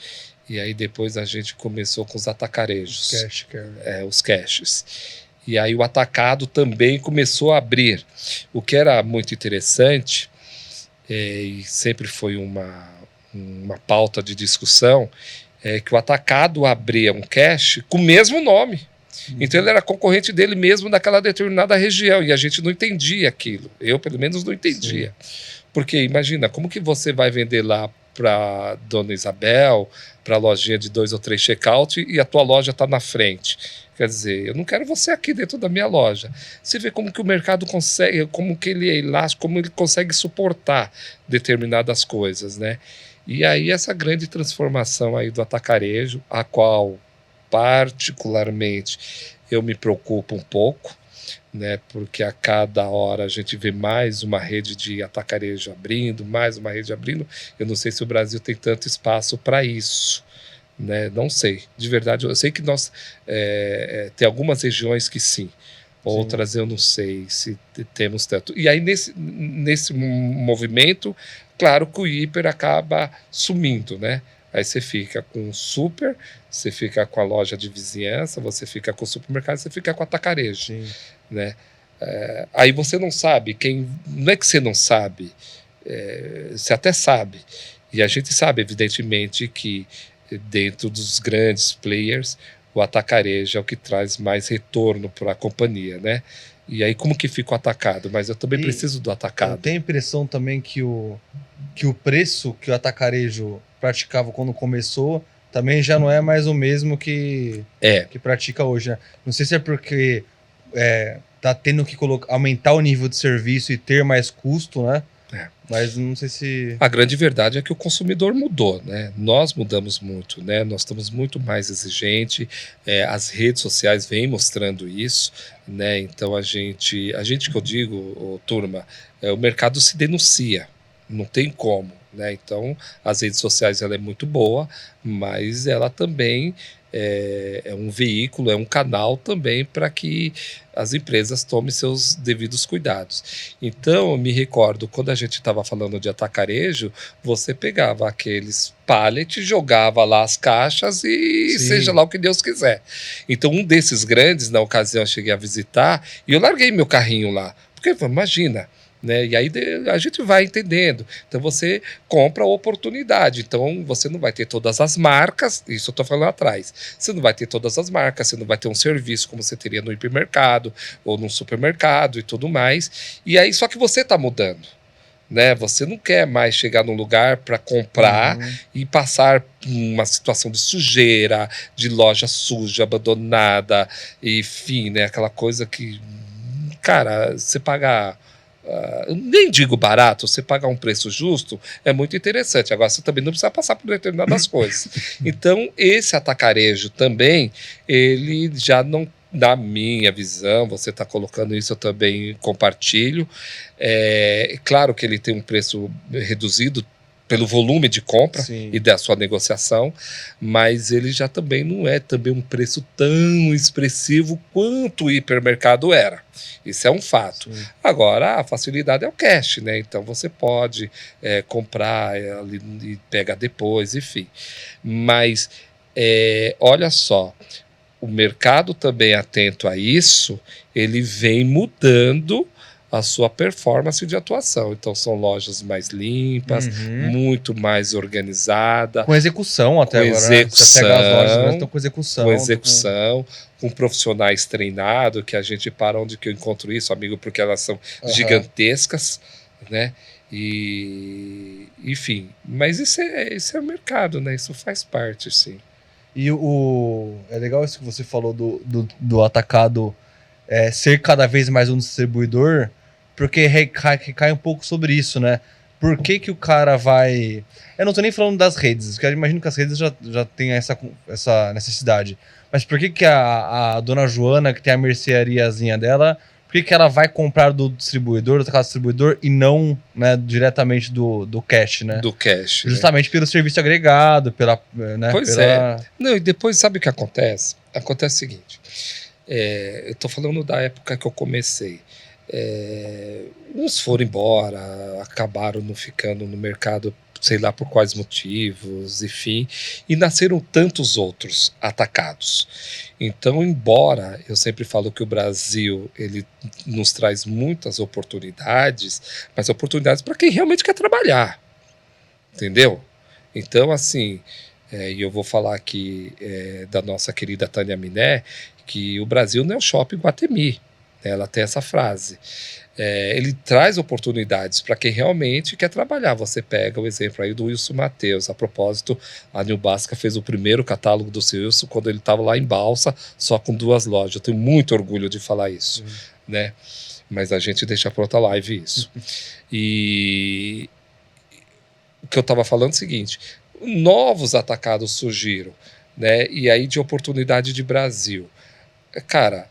E aí depois a gente começou com os atacarejos, os caches. E aí o atacado também começou a abrir. O que era muito interessante, e sempre foi um uma pauta de discussão, que o atacado abria um cache com o mesmo nome. Então ele era concorrente dele mesmo naquela determinada região, e a gente não entendia aquilo. Eu, pelo menos, não entendia. Sim. Porque, imagina, como que você vai vender lá para Dona Isabel, para a lojinha de 2 ou 3 check-out, e a tua loja está na frente? Quer dizer, eu não quero você aqui dentro da minha loja. Você vê como que o mercado consegue, como que ele é elástico, como ele consegue suportar determinadas coisas, né? E aí essa grande transformação aí do atacarejo, a qual particularmente eu me preocupo um pouco, né, porque a cada hora a gente vê mais uma rede de atacarejo abrindo, mais uma rede abrindo. Eu não sei se o Brasil tem tanto espaço para isso, né? Não sei, de verdade. Eu sei que nós tem algumas regiões que sim, outras eu não sei se temos tanto. E aí nesse movimento, claro que o hiper acaba sumindo, né? Aí você fica com o super, você fica com a loja de vizinhança, você fica com o supermercado, você fica com o atacarejo. Sim. Né? Aí você não sabe, não é que você não sabe, você até sabe. E a gente sabe, evidentemente, que dentro dos grandes players, o atacarejo é o que traz mais retorno para a companhia, né? E aí como que fica o atacado? Mas eu também preciso do atacado. Eu tenho a impressão também que o preço que o atacarejo praticava quando começou também já não é mais o mesmo que pratica hoje, né? Não sei se é porque tá tendo que aumentar o nível de serviço e ter mais custo, né? Mas não sei se... A grande verdade é que o consumidor mudou, né? Nós mudamos muito, né? Nós estamos muito mais exigentes, as redes sociais vêm mostrando isso, né? Então a gente que eu digo, turma, o mercado se denuncia, não tem como, né? Então as redes sociais ela é muito boa, mas ela também é um veículo, é um canal também para que as empresas tomem seus devidos cuidados. Então, eu me recordo, quando a gente estava falando de atacarejo, você pegava aqueles pallets, jogava lá as caixas e seja lá o que Deus quiser. Então, um desses grandes, na ocasião, eu cheguei a visitar e eu larguei meu carrinho lá. Porque, imagina... Né? E aí a gente vai entendendo. Então você compra a oportunidade. Então você não vai ter todas as marcas, isso eu estou falando atrás. Você não vai ter todas as marcas, você não vai ter um serviço como você teria no hipermercado ou no supermercado e tudo mais. E aí só que você está mudando. Né? Você não quer mais chegar num lugar para comprar e passar uma situação de sujeira, de loja suja, abandonada, enfim, né? Aquela coisa que, cara, você pagar... nem digo barato, você pagar um preço justo é muito interessante. Agora você também não precisa passar por determinadas coisas. Então esse atacarejo também, ele já não, na minha visão, você está colocando isso, eu também compartilho. Claro que ele tem um preço reduzido pelo volume de compra e da sua negociação, mas ele já também não é também um preço tão expressivo quanto o hipermercado era. Isso é um fato. Sim. Agora, a facilidade é o cash, né? Então você pode comprar ali e pega depois, enfim. Mas, olha só, o mercado também atento a isso, ele vem mudando a sua performance de atuação. Então são lojas mais limpas, muito mais organizadas. Com execução até agora. Execução, você pega as lojas, mas estão com execução. Com execução, com profissionais treinados, que a gente para onde que eu encontro isso, amigo, porque elas são gigantescas, né? E, enfim, mas isso é o mercado, né? Isso faz parte, sim. E é legal isso que você falou do atacado ser cada vez mais um distribuidor, porque recai um pouco sobre isso, né? Por que o cara vai... Eu não tô nem falando das redes, porque eu imagino que as redes já têm essa necessidade. Mas por que a dona Joana, que tem a merceariazinha dela, por que ela vai comprar do distribuidor, do atacado distribuidor, e não, né, diretamente do cash, né? Do cash. Justamente pelo serviço agregado, né? Pois é. Não, e depois sabe o que acontece? Acontece o seguinte... eu estou falando da época que eu comecei. Uns foram embora, acabaram não ficando no mercado, sei lá por quais motivos, enfim, e nasceram tantos outros atacados. Então, embora eu sempre falo que o Brasil ele nos traz muitas oportunidades, mas oportunidades para quem realmente quer trabalhar, entendeu? Então, assim, e eu vou falar aqui da nossa querida Tânia Miné, que o Brasil não é o shopping Guatemi, né? Ela tem essa frase. Ele traz oportunidades para quem realmente quer trabalhar. Você pega o exemplo aí do Wilson Matheus. A propósito, a New Basca fez o primeiro catálogo do seu Wilson quando ele estava lá em Balsa, só com 2 lojas. Eu tenho muito orgulho de falar isso, né? Mas a gente deixa para outra live isso. E o que eu estava falando é o seguinte: novos atacados surgiram, né? E aí de oportunidade de Brasil. Cara,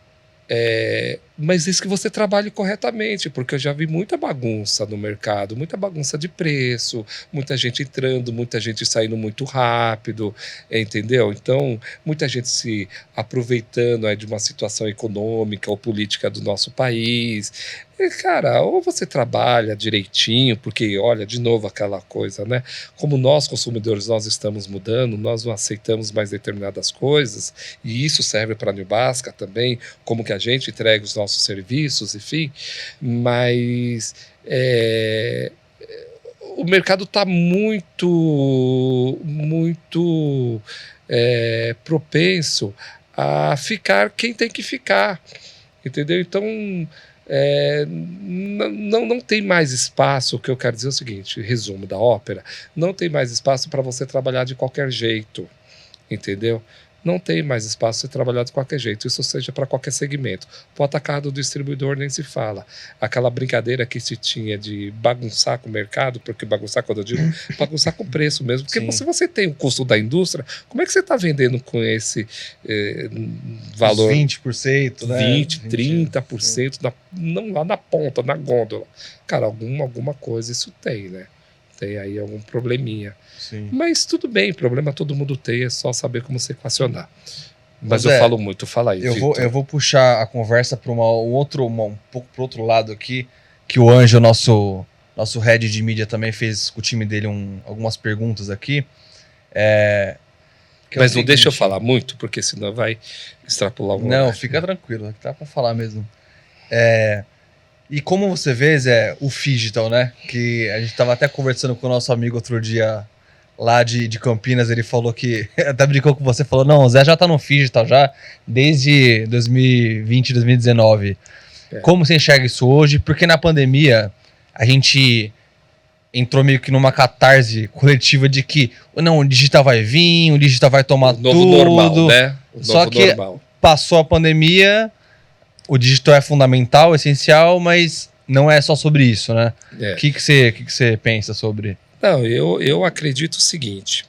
mas isso que você trabalhe corretamente, porque eu já vi muita bagunça no mercado, muita bagunça de preço, muita gente entrando, muita gente saindo muito rápido, entendeu? Então, muita gente se aproveitando de uma situação econômica ou política do nosso país. Cara, ou você trabalha direitinho, porque, olha, de novo aquela coisa, né? Como nós, consumidores, nós estamos mudando, nós não aceitamos mais determinadas coisas, e isso serve para a New Basca também, como que a gente entrega os nossos serviços, enfim, mas o mercado está muito propenso a ficar quem tem que ficar, entendeu? Então, não tem mais espaço. O que eu quero dizer é o seguinte, resumo da ópera: não tem mais espaço para você trabalhar de qualquer jeito, entendeu? Não tem mais espaço para você trabalhar de qualquer jeito, isso seja para qualquer segmento. Para o atacado, do distribuidor, nem se fala. Aquela brincadeira que se tinha de bagunçar com o mercado, porque bagunçar, quando eu digo, bagunçar com o preço mesmo, porque se você tem o custo da indústria, como é que você está vendendo com esse valor? 20%, né? 20, 30%, não lá na ponta, na gôndola. Cara, alguma coisa isso tem, né? Tem aí algum probleminha. Sim. Mas tudo bem, problema todo mundo tem, é só saber como se equacionar. Mas eu falo muito, fala aí, eu vou puxar a conversa para um pouco pro outro lado aqui, que o Anjo, nosso head de mídia, também fez com o time dele algumas perguntas aqui. Mas não deixa eu falar muito, porque senão vai extrapolar um Não, fica tranquilo, tá para falar mesmo. E como você vê, Zé, o Phygital, né? Que a gente tava até conversando com o nosso amigo outro dia lá de Campinas, ele falou que, até brincou com você, falou, não, o Zé já tá no Phygital já desde 2020, 2019. Como você enxerga isso hoje? Porque na pandemia a gente entrou meio que numa catarse coletiva de que, não, o digital vai vir, o digital vai tomar tudo. O novo normal, né? Só que passou a pandemia, o digital é fundamental, essencial, mas não é só sobre isso, né? O que você pensa sobre? Não, eu acredito o seguinte.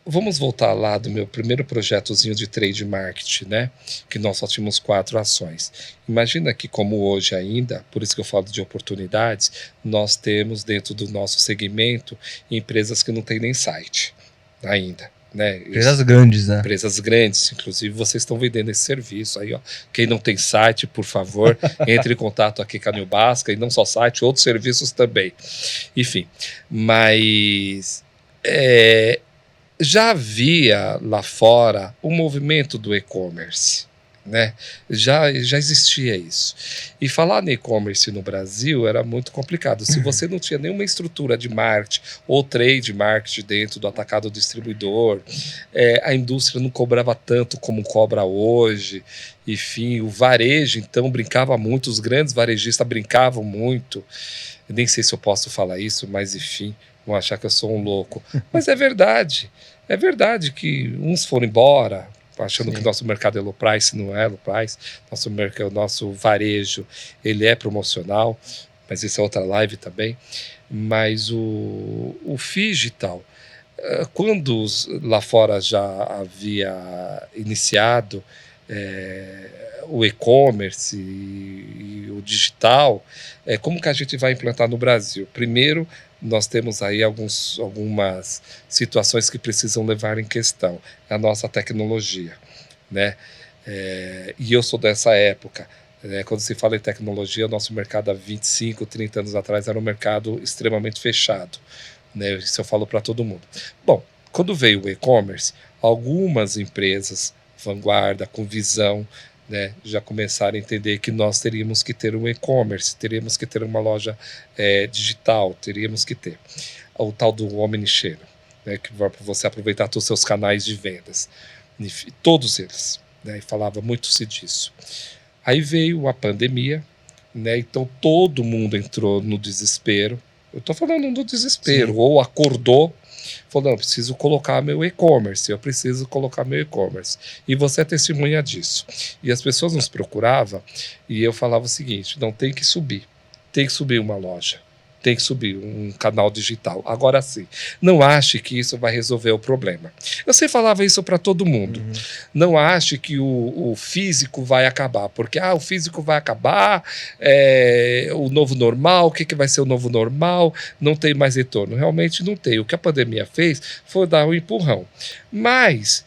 Vamos voltar lá do meu primeiro projetozinho de trade marketing, né? Que nós só tínhamos 4 ações. Imagina que, como hoje ainda, por isso que eu falo de oportunidades, nós temos dentro do nosso segmento empresas que não têm nem site ainda. Né? Empresas grandes, né? Empresas grandes, inclusive vocês estão vendendo esse serviço aí, ó. Quem não tem site, por favor, entre em contato aqui com a New Basca, e não só site, outros serviços também. Enfim, mas já havia lá fora o movimento do e-commerce, né? Já existia isso. E falar no e-commerce no Brasil era muito complicado. Se você não tinha nenhuma estrutura de marketing ou trade marketing dentro do atacado distribuidor, a indústria não cobrava tanto como cobra hoje. Enfim, o varejo, então, brincava muito, os grandes varejistas brincavam muito. Eu nem sei se eu posso falar isso, mas enfim, vão achar que eu sou um louco. Mas é verdade. É verdade que uns foram embora, achando que nosso mercado é low price, não é low price. Nosso varejo, ele é promocional, mas isso é outra live também. Mas o Phygital, quando lá fora já havia iniciado o e-commerce e o digital, como que a gente vai implantar no Brasil? Primeiro, nós temos aí algumas situações que precisam levar em questão a nossa tecnologia, né? E eu sou dessa época. Quando se fala em tecnologia, o nosso mercado há 25, 30 anos atrás era um mercado extremamente fechado, né? Isso eu falo para todo mundo. Bom, quando veio o e-commerce, algumas empresas vanguarda, com visão, né, já começaram a entender que nós teríamos que ter um e-commerce, teríamos que ter uma loja digital, teríamos que ter o tal do omnichannel, né, que vai para você aproveitar todos os seus canais de vendas, todos eles, né, e falava muito-se disso. Aí veio a pandemia, né, então todo mundo entrou no desespero. Eu estou falando do desespero, ou acordou, falou, não, preciso colocar meu e-commerce, eu preciso colocar meu e-commerce. E você é testemunha disso. E as pessoas nos procuravam e eu falava o seguinte, não, tem que subir uma loja, tem que subir um canal digital. Agora sim, não ache que isso vai resolver o problema. Eu sempre falava isso para todo mundo. Não ache que o físico vai acabar, porque o físico vai acabar, o novo normal, o que vai ser o novo normal, não tem mais retorno. Realmente não tem. O que a pandemia fez foi dar um empurrão. Mas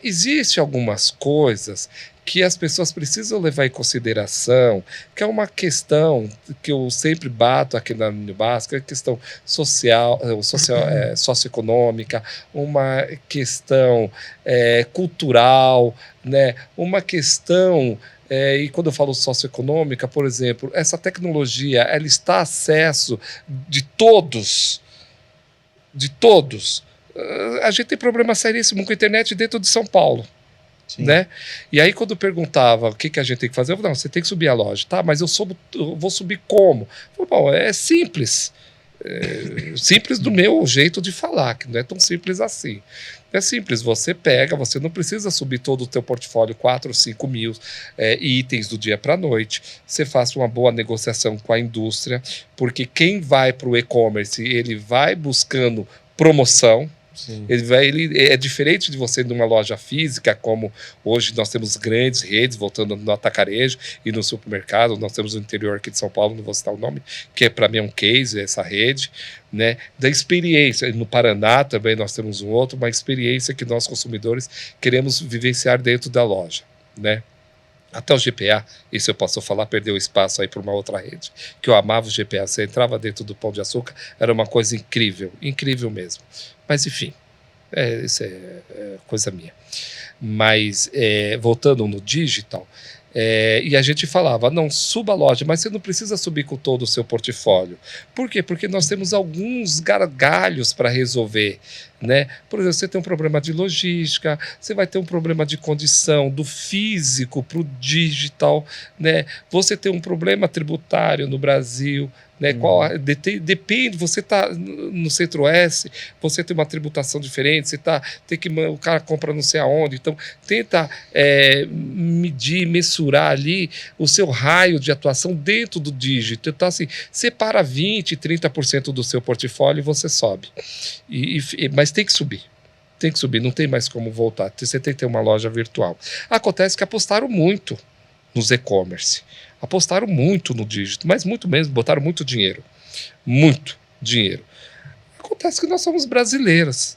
existe algumas coisas que as pessoas precisam levar em consideração, que é uma questão que eu sempre bato aqui na Unibasco, é a questão socioeconômica, uma questão cultural, né? Uma questão, e quando eu falo socioeconômica, por exemplo, essa tecnologia, ela está a acesso de todos, a gente tem problema seríssimo com a internet dentro de São Paulo. Né? E aí quando perguntava o que a gente tem que fazer, eu falei, não, você tem que subir a loja, tá? Mas eu vou subir como? Eu falei, bom, é simples, simples do meu jeito de falar, que não é tão simples assim. É simples, você pega, você não precisa subir todo o teu portfólio, 4 ou 5 mil itens do dia para a noite, você faça uma boa negociação com a indústria, porque quem vai para o e-commerce, ele vai buscando promoção. Ele é diferente de você numa loja física, como hoje nós temos grandes redes, voltando no atacarejo e no supermercado. Nós temos no interior aqui de São Paulo, não vou citar o nome, que para mim é um case, essa rede, né, da experiência. No Paraná também nós temos um outro, uma experiência que nós consumidores queremos vivenciar dentro da loja, né? Até o GPA, isso eu posso falar, perdeu espaço aí para uma outra rede, que eu amava o GPA. Você entrava dentro do Pão de Açúcar, era uma coisa incrível, incrível mesmo. Mas enfim, isso é coisa minha. Mas voltando no digital, e a gente falava, não, suba a loja, mas você não precisa subir com todo o seu portfólio. Por quê? Porque nós temos alguns gargalhos para resolver, né? Por exemplo, você tem um problema de logística, você vai ter um problema de condição do físico para o digital, né? Você tem um problema tributário no Brasil, né? Depende, você está no Centro-Oeste, você tem uma tributação diferente, o cara compra não sei aonde, então tenta medir, mensurar ali o seu raio de atuação dentro do dígito. Então, assim, separa 20%, 30% do seu portfólio e você sobe. Mas tem que subir, não tem mais como voltar. Você tem que ter uma loja virtual. Acontece que apostaram muito nos e-commerce, apostaram muito no dígito, mas muito mesmo, botaram muito dinheiro. Acontece que nós somos brasileiros.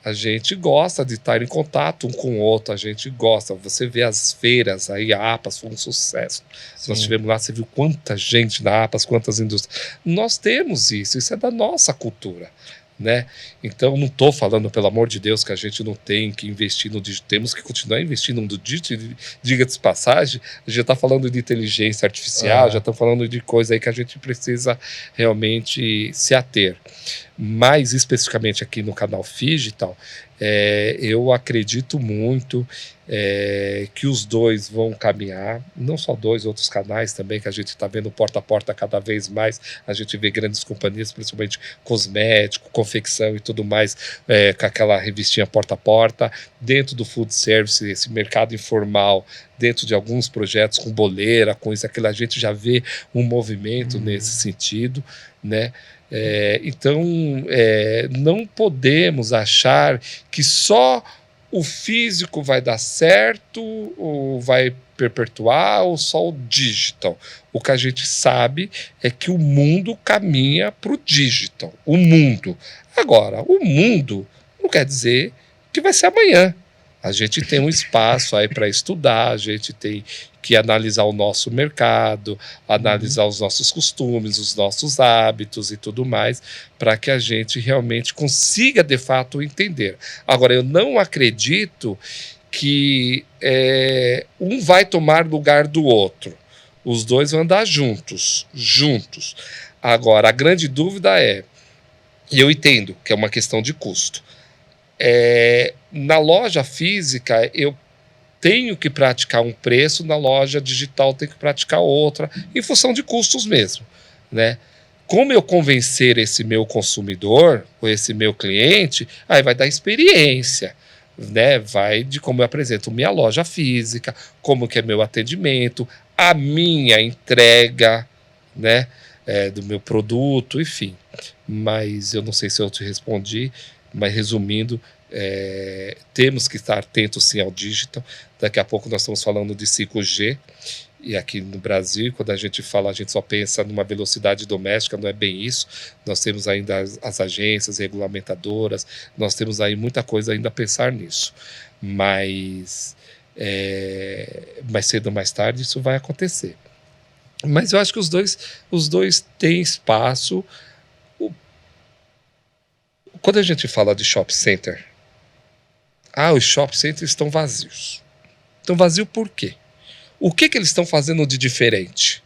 A gente gosta de estar em contato um com o outro, a gente gosta. Você vê as feiras aí, a APAS foi um sucesso. Sim. Nós tivemos lá, você viu quanta gente na APAS, quantas indústrias. Nós temos isso é da nossa cultura, né? Então não estou falando, pelo amor de Deus, que a gente não tem que investir no digital, temos que continuar investindo no digital. Diga de passagem, a gente já está falando de inteligência artificial, já estamos falando de coisa aí que a gente precisa realmente se ater. Mais especificamente aqui no canal Phygital, eu acredito muito que os dois vão caminhar, não só dois, outros canais também, que a gente está vendo porta a porta cada vez mais, a gente vê grandes companhias, principalmente cosmético, confecção e tudo mais, com aquela revistinha porta a porta, dentro do food service, esse mercado informal, dentro de alguns projetos com boleira, com isso, aquilo, a gente já vê um movimento nesse sentido, né? Então, não podemos achar que só o físico vai dar certo, ou vai perpetuar, ou só o digital. O que a gente sabe é que o mundo caminha para o digital. O mundo. Agora, o mundo não quer dizer que vai ser amanhã. A gente tem um espaço aí para estudar, a gente tem que analisar o nosso mercado, analisar os nossos costumes, os nossos hábitos e tudo mais, para que a gente realmente consiga, de fato, entender. Agora, eu não acredito que um vai tomar lugar do outro. Os dois vão andar juntos. Agora, a grande dúvida e eu entendo que é uma questão de custo. Na loja física, eu tenho que praticar um preço, na loja digital tenho que praticar outra, em função de custos mesmo, né? Como eu convencer esse meu consumidor, ou esse meu cliente, aí vai dar experiência, né? Vai de como eu apresento minha loja física, como que é meu atendimento, a minha entrega, né? Do meu produto, enfim. Mas eu não sei se eu te respondi, mas resumindo, temos que estar atentos sim ao digital. Daqui a pouco nós estamos falando de 5G, e aqui no Brasil, quando a gente fala, a gente só pensa numa velocidade doméstica, não é bem isso. Nós temos ainda as agências regulamentadoras, nós temos aí muita coisa ainda a pensar nisso. Mas mais cedo ou mais tarde isso vai acontecer. Mas eu acho que os dois têm espaço. Quando a gente fala de shopping center, os shopping centers estão vazios. Estão vazios por quê? O que eles estão fazendo de diferente?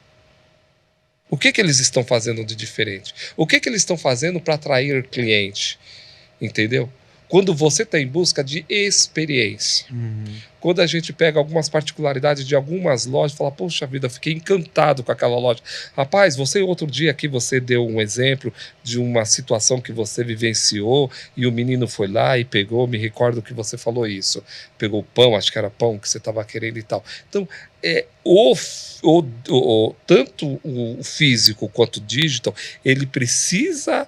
O que eles estão fazendo de diferente? O que eles estão fazendo para atrair cliente? Entendeu? Quando você está em busca de experiência. Quando a gente pega algumas particularidades de algumas lojas, fala, poxa vida, eu fiquei encantado com aquela loja. Rapaz, outro dia aqui você deu um exemplo de uma situação que você vivenciou e o menino foi lá e pegou, me recordo que você falou isso. Pegou pão, acho que era pão que você estava querendo e tal. Então, tanto o físico quanto o digital, ele precisa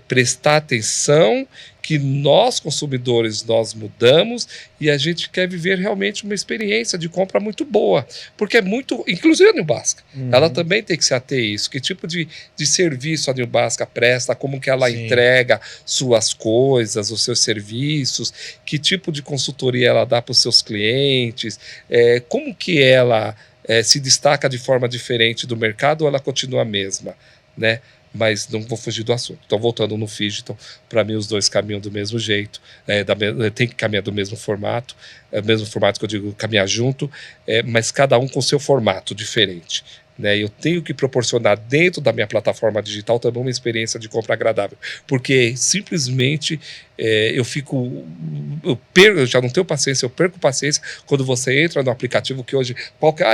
prestar atenção que nós, consumidores, nós mudamos e a gente quer viver realmente uma experiência de compra muito boa. Porque é muito... Inclusive a New Basca, ela também tem que se ater a isso. Que tipo de serviço a New Basca presta, como que ela entrega suas coisas, os seus serviços, que tipo de consultoria ela dá para os seus clientes, como que ela se destaca de forma diferente do mercado ou ela continua a mesma, né? Mas não vou fugir do assunto. Então, voltando no Phygital, para mim os dois caminham do mesmo jeito, tem que caminhar do mesmo formato que eu digo, caminhar junto, mas cada um com seu formato diferente. Né? Eu tenho que proporcionar dentro da minha plataforma digital também uma experiência de compra agradável, porque simplesmente eu já não tenho paciência, eu perco paciência quando você entra no aplicativo, que hoje,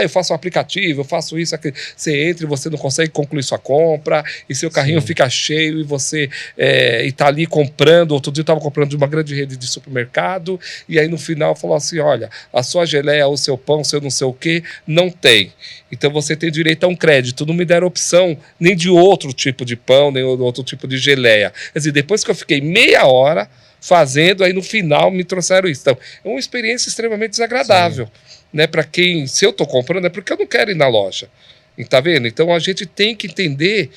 eu faço um aplicativo, eu faço isso, aquilo. Você entra e você não consegue concluir sua compra, e seu carrinho fica cheio, e você está ali comprando. Outro dia eu estava comprando de uma grande rede de supermercado, e aí no final falou assim, olha, a sua geleia, o seu pão, o seu não sei o que, não tem. Então você tem direito a um crédito. Não me deram opção nem de outro tipo de pão, nem outro tipo de geleia. Quer dizer, depois que eu fiquei meia hora fazendo, aí no final me trouxeram isso. Então, é uma experiência extremamente desagradável. Né? Para quem, se eu estou comprando, é porque eu não quero ir na loja. Tá vendo? Então a gente tem que entender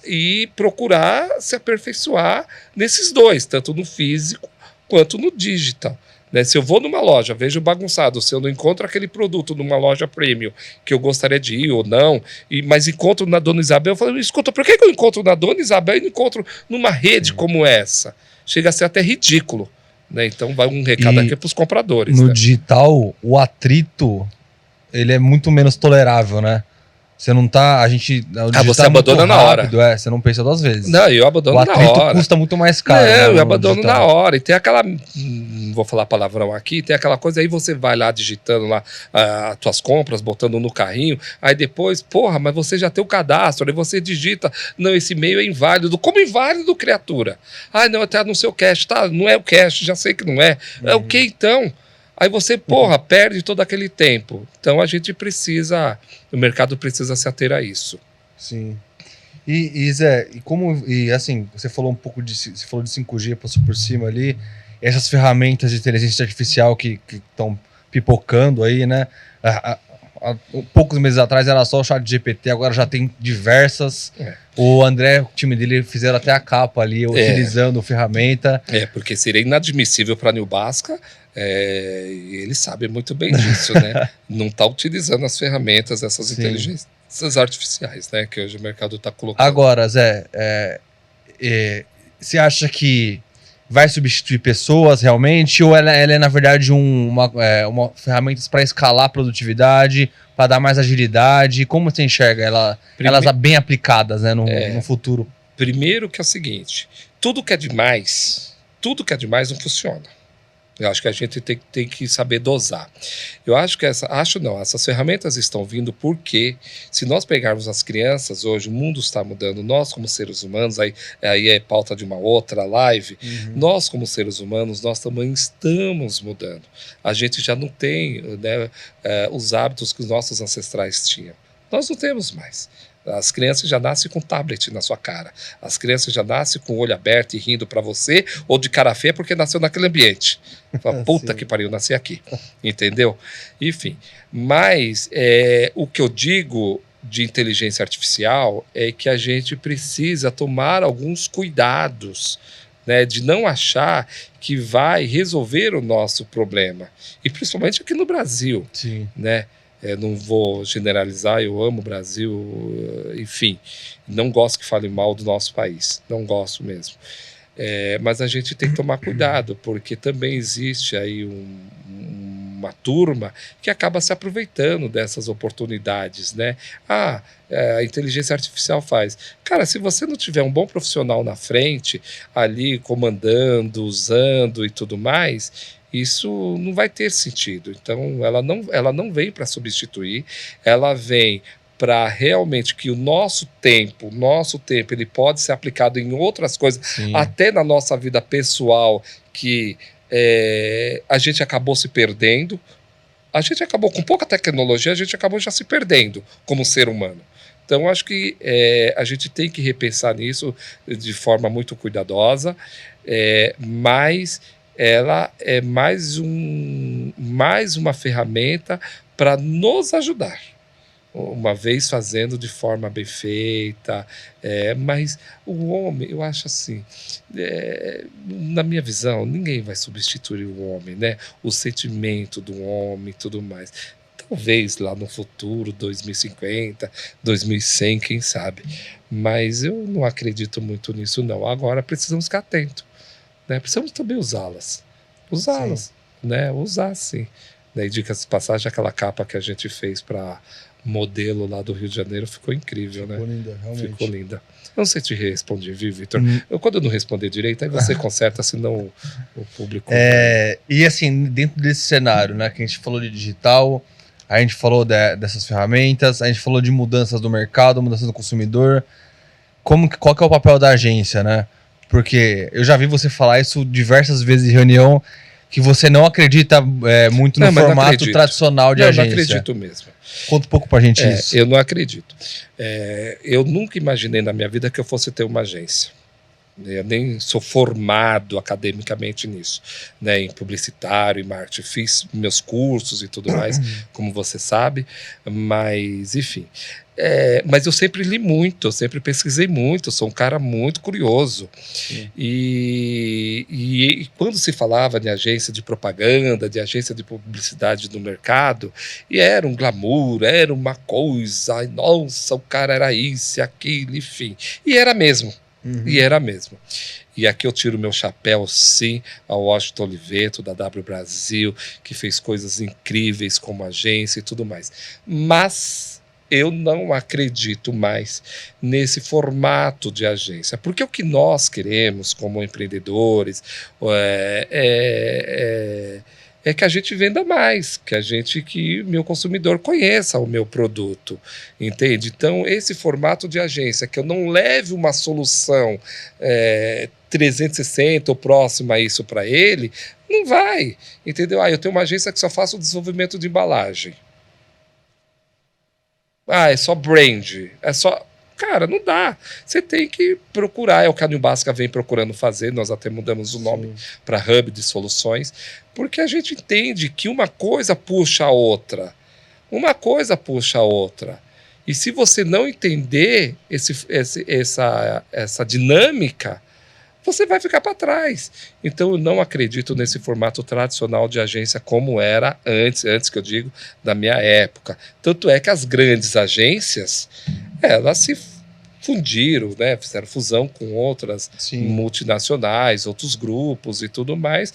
e procurar se aperfeiçoar nesses dois, tanto no físico quanto no digital. Né? Se eu vou numa loja, vejo bagunçado, se eu não encontro aquele produto numa loja premium que eu gostaria de ir ou não, mas encontro na Dona Isabel, eu falo, escuta, por que eu encontro na Dona Isabel e não encontro numa rede como essa? Chega a ser até ridículo. Né? Então vai um recado aqui para os compradores. No digital, o atrito ele é muito menos tolerável, né? Você não tá... você abandona na hora. Você não pensa duas vezes. Não, eu abandono na hora. O atrito custa muito mais caro. Eu abandono na hora. E tem aquela... Não vou falar palavrão aqui. Tem aquela coisa, aí você vai lá digitando lá as tuas compras, botando no carrinho. Aí depois, mas você já tem o cadastro. Aí você digita, não, esse e-mail é inválido. Como inválido, criatura? Não, tá no seu cache. Tá, não é o cache, já sei que não é. É o que então? Aí você, perde todo aquele tempo. Então a gente precisa, o mercado precisa se ater a isso. Sim. E Zé, assim, você falou um pouco você falou de 5G, passou por cima ali, essas ferramentas de inteligência artificial que estão pipocando aí, né? Há poucos meses atrás era só o ChatGPT, agora já tem diversas. O André, o time dele, fizeram até a capa ali, utilizando ferramenta. Porque seria inadmissível para a New Basca, e ele sabe muito bem disso, né? Não está utilizando as ferramentas, essas inteligências artificiais, né? Que hoje o mercado está colocando. Agora, Zé, você acha que vai substituir pessoas realmente, ou ela é na verdade, uma ferramenta para escalar a produtividade, para dar mais agilidade? Como você enxerga elas bem aplicadas, né, no futuro? Primeiro que é o seguinte, tudo que é demais não funciona. Eu acho que a gente tem que saber dosar. Eu acho que essas ferramentas estão vindo porque, se nós pegarmos as crianças hoje, o mundo está mudando, nós como seres humanos, aí é pauta de uma outra live, nós como seres humanos, nós também estamos mudando. A gente já não tem, né, os hábitos que os nossos ancestrais tinham. Nós não temos mais. As crianças já nascem com tablet na sua cara. As crianças já nascem com o olho aberto e rindo para você, ou de cara feia porque nasceu naquele ambiente. Fala, puta que pariu, nasci aqui. Entendeu? Enfim. Mas o que eu digo de inteligência artificial é que a gente precisa tomar alguns cuidados, né, de não achar que vai resolver o nosso problema. E principalmente aqui no Brasil. Sim. Né? Não vou generalizar, eu amo o Brasil, enfim, não gosto que fale mal do nosso país, não gosto mesmo. Mas a gente tem que tomar cuidado, porque também existe aí uma turma que acaba se aproveitando dessas oportunidades, né? A inteligência artificial faz. Cara, se você não tiver um bom profissional na frente, ali comandando, usando e tudo mais, isso não vai ter sentido. Então, ela não vem para substituir, ela vem para realmente que o nosso tempo ele pode ser aplicado em outras coisas, sim, até na nossa vida pessoal, que a gente acabou se perdendo. A gente acabou, com pouca tecnologia, a gente acabou já se perdendo como ser humano. Então, acho que a gente tem que repensar nisso de forma muito cuidadosa, mas ela é mais uma ferramenta para nos ajudar, uma vez fazendo de forma bem feita, mas o homem, eu acho assim, na minha visão, ninguém vai substituir o homem, né? O sentimento do homem e tudo mais. Talvez lá no futuro, 2050, 2100, quem sabe, mas eu não acredito muito nisso não. Agora precisamos ficar atentos, né? Precisamos também usá-las, né? Usar sim, né? E dicas de passagem, aquela capa que a gente fez para modelo lá do Rio de Janeiro ficou incrível, né? Ficou linda, realmente. Ficou linda. Eu não sei te responder, viu, Vitor? Quando eu não responder direito, aí você conserta, senão o público... E assim, dentro desse cenário, né, que a gente falou de digital, a gente falou dessas ferramentas, a gente falou de mudanças do mercado, mudanças do consumidor, qual que é o papel da agência, né? Porque eu já vi você falar isso diversas vezes em reunião, que você não acredita muito no formato tradicional de agência. Eu não acredito mesmo. Conta um pouco pra gente isso. Eu não acredito. Eu nunca imaginei na minha vida que eu fosse ter uma agência. Eu nem sou formado academicamente nisso, né, em publicitário e marketing. Fiz meus cursos e tudo mais, como você sabe, mas enfim. Mas eu sempre li muito, eu sempre pesquisei muito, eu sou um cara muito curioso. E quando se falava de agência de propaganda, de agência de publicidade no mercado, e era um glamour, era uma coisa, ai, nossa, o cara era isso e aquilo, enfim. E era mesmo. E era mesmo. E aqui eu tiro meu chapéu, sim, ao Washington Oliveto, da W Brasil, que fez coisas incríveis como agência e tudo mais. Mas eu não acredito mais nesse formato de agência, porque o que nós queremos como empreendedores é que a gente venda mais, que o meu consumidor conheça o meu produto, entende? Então, esse formato de agência, que eu não leve uma solução 360 ou próxima a isso para ele, não vai, entendeu? Eu tenho uma agência que só faço o desenvolvimento de embalagem. É só brand, Cara, não dá. Você tem que procurar. É o que a New Basca vem procurando fazer. Nós até mudamos o nome para Hub de Soluções, porque a gente entende que uma coisa puxa a outra. Uma coisa puxa a outra. E se você não entender essa dinâmica, você vai ficar para trás. Então, eu não acredito nesse formato tradicional de agência como era antes que eu digo, da minha época. Tanto é que as grandes agências, elas se fundiram, né, fizeram fusão com outras multinacionais, outros grupos e tudo mais,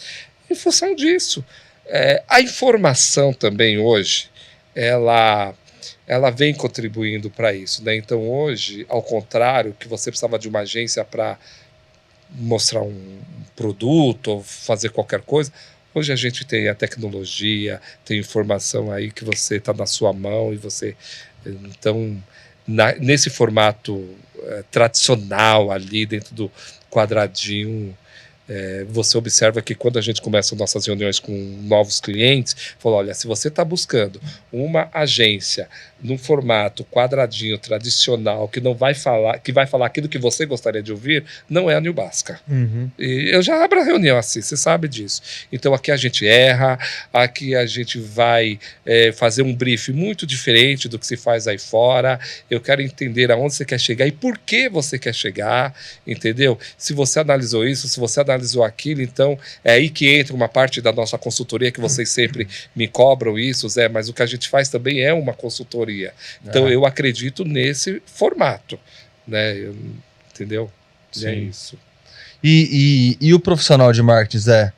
em função disso. A informação também hoje, ela vem contribuindo para isso, né? Então hoje, ao contrário, que você precisava de uma agência para mostrar um produto ou fazer qualquer coisa, hoje a gente tem a tecnologia, tem informação aí que você está na sua mão e você... Então, nesse formato tradicional ali dentro do quadradinho, você observa que quando a gente começa nossas reuniões com novos clientes, fala, olha, se você está buscando uma agência num formato quadradinho tradicional que vai falar aquilo que você gostaria de ouvir, não é a New Basca. E eu já abro a reunião assim, você sabe disso. Então aqui a gente erra, aqui a gente vai fazer um brief muito diferente do que se faz aí fora. Eu quero entender aonde você quer chegar e por que você quer chegar, entendeu? Se você analisou isso, se você analisou aquilo, então é aí que entra uma parte da nossa consultoria, que vocês sempre me cobram isso, Zé, mas o que a gente faz também é uma consultoria. Então eu acredito nesse formato, né? Entendeu? É isso. E o profissional de marketing, Zé?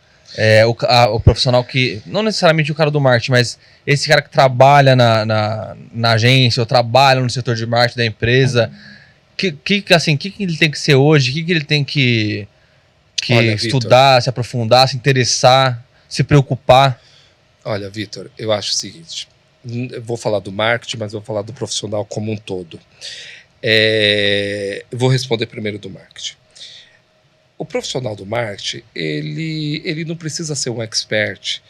O profissional que, não necessariamente o cara do marketing, mas esse cara que trabalha na agência ou trabalha no setor de marketing da empresa, que ele tem que ser hoje? O que ele tem que Olha, estudar, Victor, se aprofundar, se interessar, se preocupar? Olha, Vitor, eu acho o seguinte, eu vou falar do marketing, mas vou falar do profissional como um todo. Eu vou responder primeiro do marketing. O profissional do marketing, ele não precisa ser um expert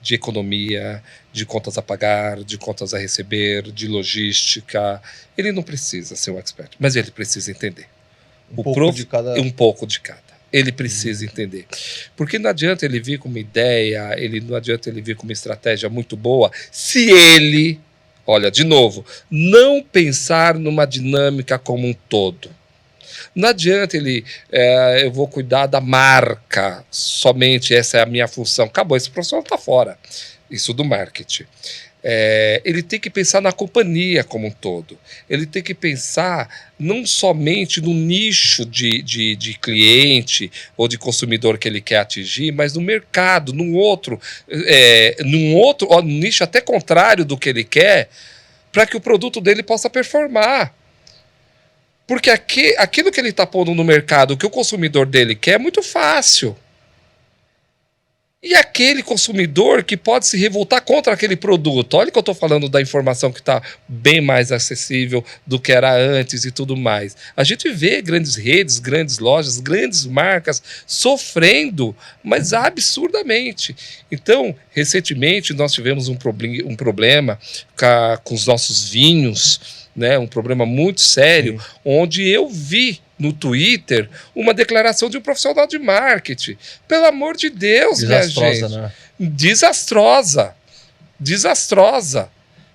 de economia, de contas a pagar, de contas a receber, de logística. Ele não precisa ser um expert, mas ele precisa entender. Um pouco de cada. Ele precisa entender. Porque não adianta ele vir com uma ideia, não adianta ele vir com uma estratégia muito boa, se ele, olha, de novo, não pensar numa dinâmica como um todo. Não adianta ele, eu vou cuidar da marca, somente essa é a minha função. Acabou, esse profissional está fora. Isso do marketing. Ele tem que pensar na companhia como um todo. Ele tem que pensar não somente no nicho de cliente ou de consumidor que ele quer atingir, mas no mercado, num outro nicho até contrário do que ele quer, para que o produto dele possa performar. Porque aquilo que ele está pondo no mercado, o que o consumidor dele quer, é muito fácil. E aquele consumidor que pode se revoltar contra aquele produto. Olha que eu estou falando da informação que está bem mais acessível do que era antes e tudo mais. A gente vê grandes redes, grandes lojas, grandes marcas sofrendo, mas absurdamente. Então, recentemente, nós tivemos um problema com os nossos vinhos, né, um problema muito sério, onde eu vi no Twitter uma declaração de um profissional de marketing. Pelo amor de Deus, minha gente. Né? Desastrosa.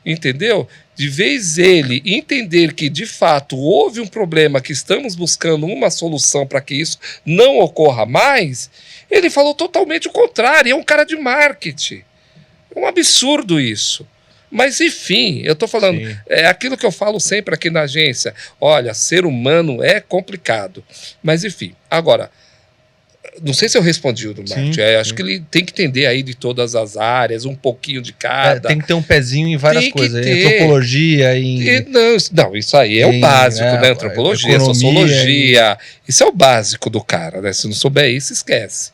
Entendeu? De vez ele entender que, de fato, houve um problema, que estamos buscando uma solução para que isso não ocorra mais, ele falou totalmente o contrário. É um cara de marketing. É um absurdo isso. Mas, enfim, eu estou falando, é aquilo que eu falo sempre aqui na agência. Olha, ser humano é complicado. Mas, enfim, agora, não sei se eu respondi o do marketing. Acho que ele tem que entender aí de todas as áreas, um pouquinho de cada. Tem que ter um pezinho em várias coisas. Em antropologia, Não, isso aí é o básico, né? Antropologia, sociologia. Isso é o básico do cara, né? Se não souber isso, esquece.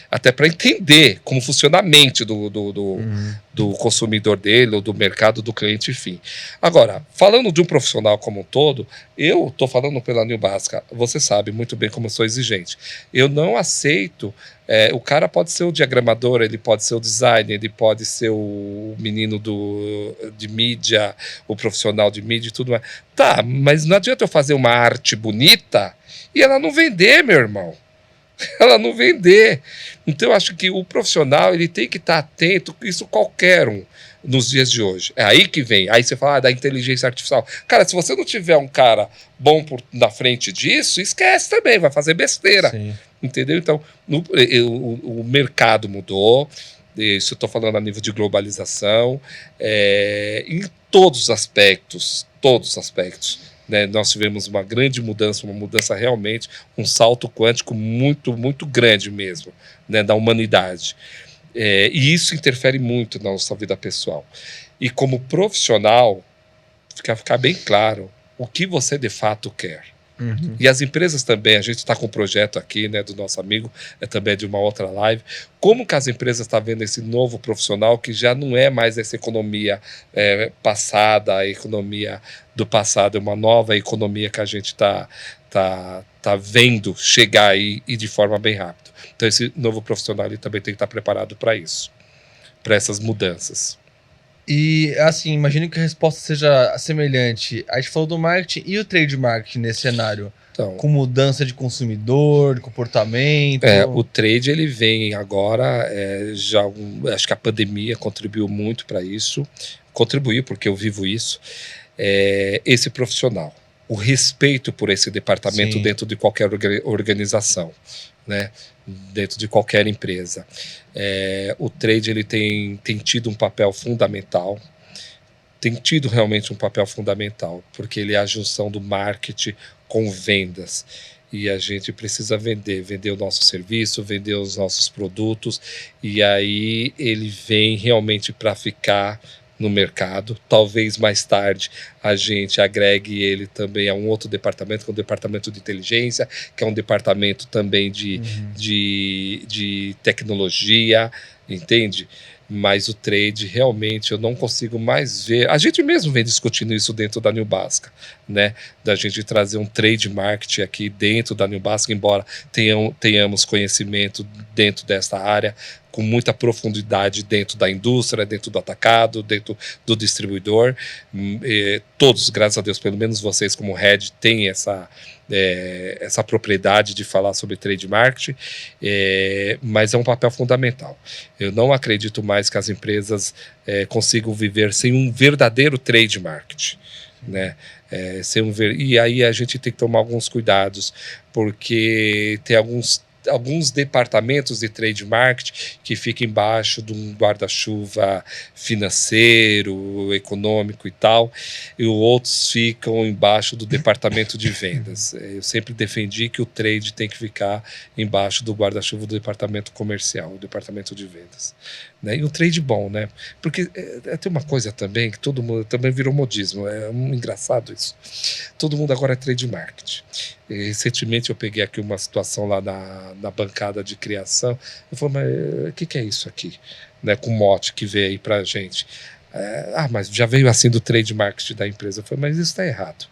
Até para entender como funciona a mente do consumidor dele, ou do mercado do cliente, enfim. Agora, falando de um profissional como um todo, eu estou falando pela New Basca, você sabe muito bem como eu sou exigente. Eu não aceito, o cara pode ser o diagramador, ele pode ser o designer, ele pode ser o menino de mídia, o profissional de mídia e tudo mais. Tá, mas não adianta eu fazer uma arte bonita e ela não vender, meu irmão. Ela não vender. Então eu acho que o profissional ele tem que estar atento, isso qualquer um nos dias de hoje. É aí que vem. Aí você fala da inteligência artificial. Cara, se você não tiver um cara bom na frente disso, esquece também, vai fazer besteira. Sim. Entendeu? Então o mercado mudou. Isso eu estou falando a nível de globalização, em todos os aspectos. né? Nós tivemos uma grande mudança, uma mudança realmente, um salto quântico muito, muito grande mesmo, né, da humanidade. E isso interfere muito na nossa vida pessoal. E como profissional, ficar bem claro o que você de fato quer. Uhum. E as empresas também, a gente está com um projeto aqui, né, do nosso amigo, também de uma outra live, como que as empresas estão vendo esse novo profissional que já não é mais essa economia passada, a economia do passado, é uma nova economia que a gente está vendo chegar aí e de forma bem rápida. Então esse novo profissional ele também tem que estar preparado para isso, para essas mudanças. E, assim, imagino que a resposta seja semelhante. A gente falou do marketing e o trade marketing nesse cenário. Então, com mudança de consumidor, de comportamento. O trade ele vem agora, acho que a pandemia contribuiu muito para isso. Contribuiu porque eu vivo isso. Esse profissional. O respeito por esse departamento Sim. dentro de qualquer organização, né? Dentro de qualquer empresa. O trade ele tem tido um papel fundamental, tem tido realmente um papel fundamental, porque ele é a junção do marketing com vendas. E a gente precisa vender o nosso serviço, vender os nossos produtos, e aí ele vem realmente para ficar no mercado. Talvez mais tarde a gente agregue ele também a um outro departamento, que é o departamento de inteligência, que é um departamento também de tecnologia, entende? Mas o trade realmente eu não consigo mais ver. A gente mesmo vem discutindo isso dentro da New Basca, né? Da gente trazer um trade marketing aqui dentro da New Basca, embora tenhamos conhecimento dentro dessa área, com muita profundidade dentro da indústria, dentro do atacado, dentro do distribuidor. Todos, graças a Deus, pelo menos vocês como head, têm essa propriedade de falar sobre trade marketing, mas é um papel fundamental. Eu não acredito mais que as empresas consigam viver sem um verdadeiro trade marketing, né? E aí a gente tem que tomar alguns cuidados, porque tem alguns departamentos de trade marketing que ficam embaixo de um guarda-chuva financeiro, econômico e tal, e outros ficam embaixo do departamento de vendas. Eu sempre defendi que o trade tem que ficar embaixo do guarda-chuva do departamento comercial, o departamento de vendas. Né? E o trade bom, né? Porque tem uma coisa também que todo mundo também virou modismo, engraçado isso. Todo mundo agora é trade marketing. E recentemente eu peguei aqui uma situação lá na bancada de criação, eu falei, mas o que é isso aqui? Né, com o mote que veio aí pra gente. Mas já veio assim do trade marketing da empresa. Eu falei, mas isso está errado.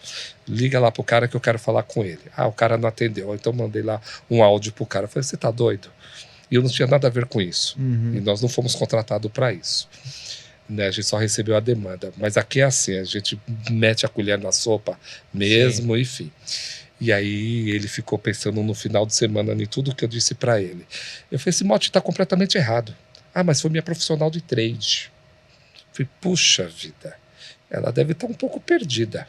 Liga lá pro cara que eu quero falar com ele. O cara não atendeu. Então mandei lá um áudio pro cara. Eu falei, você tá doido? E eu não tinha nada a ver com isso. E nós não fomos contratados para isso. Né, a gente só recebeu a demanda. Mas aqui é assim, a gente mete a colher na sopa mesmo, enfim. E aí ele ficou pensando no final de semana em tudo que eu disse para ele. Eu falei, esse mote está completamente errado. Mas foi minha profissional de trade. Eu falei, puxa vida, ela deve estar um pouco perdida.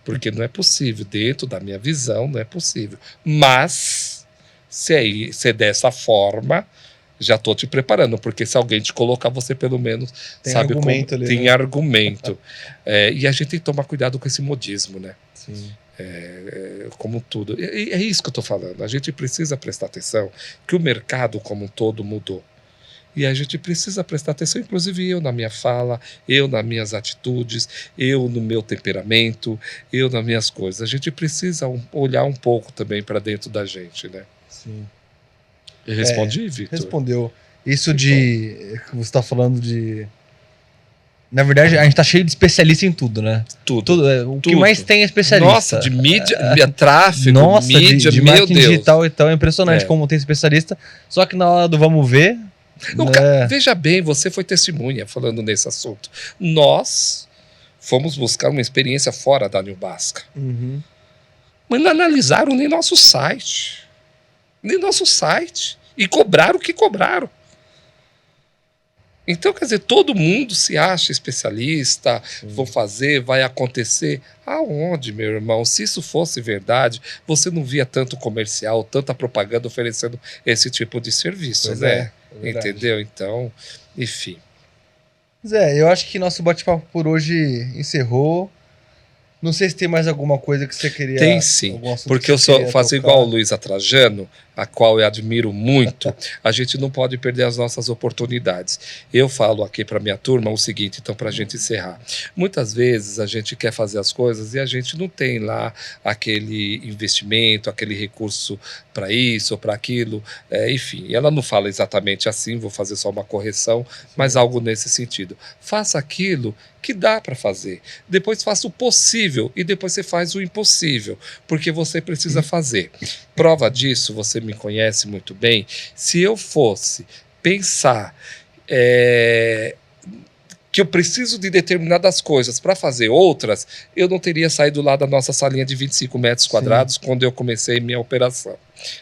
Porque não é possível, dentro da minha visão, não é possível. Mas, se é dessa forma, já estou te preparando, porque se alguém te colocar, você pelo menos tem sabe argumento como... ali, tem né? argumento. E a gente tem que tomar cuidado com esse modismo, né? Sim. Como tudo. E é isso que eu estou falando. A gente precisa prestar atenção que o mercado como um todo mudou. E a gente precisa prestar atenção, inclusive eu na minha fala, eu nas minhas atitudes, eu no meu temperamento, eu nas minhas coisas. A gente precisa olhar um pouco também para dentro da gente, né? Sim. Eu respondi, Vitor? Respondeu. Isso você está falando de... Na verdade, a gente tá cheio de especialista em tudo, né? Tudo. O que mais tem é especialista. Nossa, de mídia, tráfego, nossa, mídia, de meu marketing Deus. digital e tal. É impressionante como tem especialista. Só que na hora do vamos ver... Veja bem, você foi testemunha falando nesse assunto. Nós fomos buscar uma experiência fora da New Basca. Mas não analisaram nem nosso site. E cobraram o que cobraram. Então, quer dizer, todo mundo se acha especialista, vão fazer, vai acontecer. Aonde, meu irmão? Se isso fosse verdade, você não via tanto comercial, tanta propaganda oferecendo esse tipo de serviço, né? Entendeu? Então, enfim. Zé, eu acho que nosso bate-papo por hoje encerrou. Não sei se tem mais alguma coisa que você queria... Tem sim, porque eu faço igual o Luiz Trajano, a qual eu admiro muito. A gente não pode perder as nossas oportunidades. Eu falo aqui para minha turma o seguinte, então, para a gente encerrar. Muitas vezes a gente quer fazer as coisas e a gente não tem lá aquele investimento, aquele recurso para isso ou para aquilo. Enfim, ela não fala exatamente assim, vou fazer só uma correção, mas algo nesse sentido. Faça aquilo que dá para fazer. Depois faça o possível e depois você faz o impossível, porque você precisa fazer. Prova disso, você me conhece muito bem. Se eu fosse pensar que eu preciso de determinadas coisas para fazer outras, eu não teria saído lá da nossa salinha de 25 metros quadrados quando eu comecei minha operação.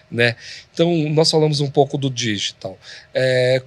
Né? Então, nós falamos um pouco do digital.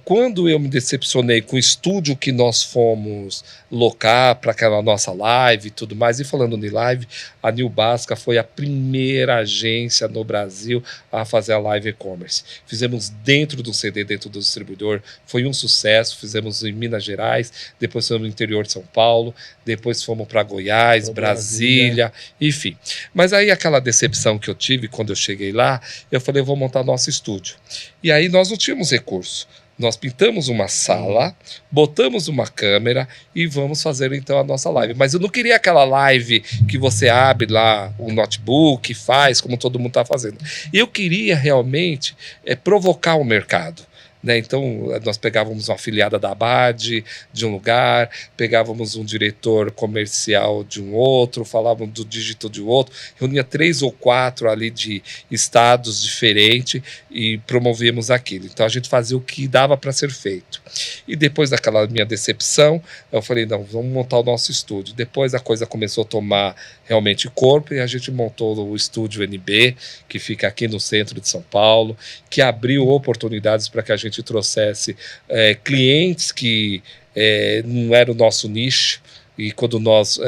Quando eu me decepcionei com o estúdio que nós fomos locar para aquela nossa live e tudo mais, e falando de live, a New Basca foi a primeira agência no Brasil a fazer a live e-commerce. Fizemos dentro do CD, dentro do distribuidor, foi um sucesso, fizemos em Minas Gerais, depois fomos no interior de São Paulo, depois fomos para Goiás, Brasília, enfim. Mas aí aquela decepção que eu tive quando eu cheguei lá, eu falei, eu vou montar nosso estúdio. E aí nós não tínhamos recurso. Nós pintamos uma sala, botamos uma câmera e vamos fazer então a nossa live. Mas eu não queria aquela live que você abre lá o notebook, faz, como todo mundo está fazendo. Eu queria realmente provocar o mercado. Né? Então, nós pegávamos uma afiliada da Abad de um lugar, pegávamos um diretor comercial de um outro, falávamos do digital de outro, reunia 3 ou 4 ali de estados diferentes e promovíamos aquilo. Então, a gente fazia o que dava para ser feito. E depois daquela minha decepção, eu falei, não, vamos montar o nosso estúdio. Depois a coisa começou a tomar realmente corpo e a gente montou o Estúdio NB, que fica aqui no centro de São Paulo, que abriu oportunidades para que a gente trouxesse clientes que não era o nosso nicho. E quando nós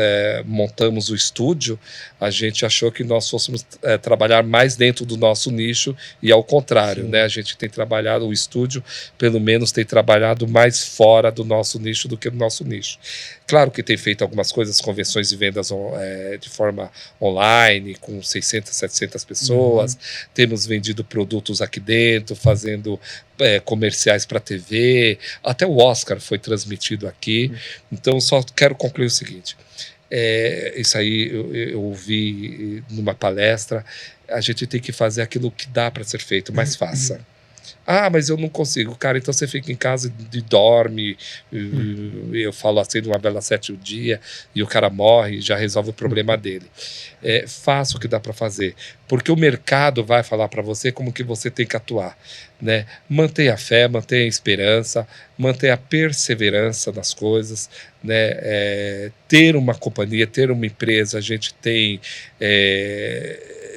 montamos o estúdio, a gente achou que nós fôssemos trabalhar mais dentro do nosso nicho e ao contrário, né? A gente tem trabalhado, o estúdio pelo menos tem trabalhado mais fora do nosso nicho do que no nosso nicho. Claro que tem feito algumas coisas, convenções e vendas de forma online, com 600, 700 pessoas, temos vendido produtos aqui dentro, fazendo comerciais para TV, até o Oscar foi transmitido aqui. Então, só quero concluir o seguinte, isso aí eu ouvi numa palestra, a gente tem que fazer aquilo que dá para ser feito, mas faça. Ah, mas eu não consigo. Cara, então você fica em casa e dorme, eu falo assim, de uma bela 7 o dia, e o cara morre e já resolve o problema dele. Faça o que dá para fazer, porque o mercado vai falar para você como que você tem que atuar. Né? Mantenha a fé, mantenha a esperança, mantenha a perseverança nas coisas, né? Ter uma companhia, ter uma empresa, a gente tem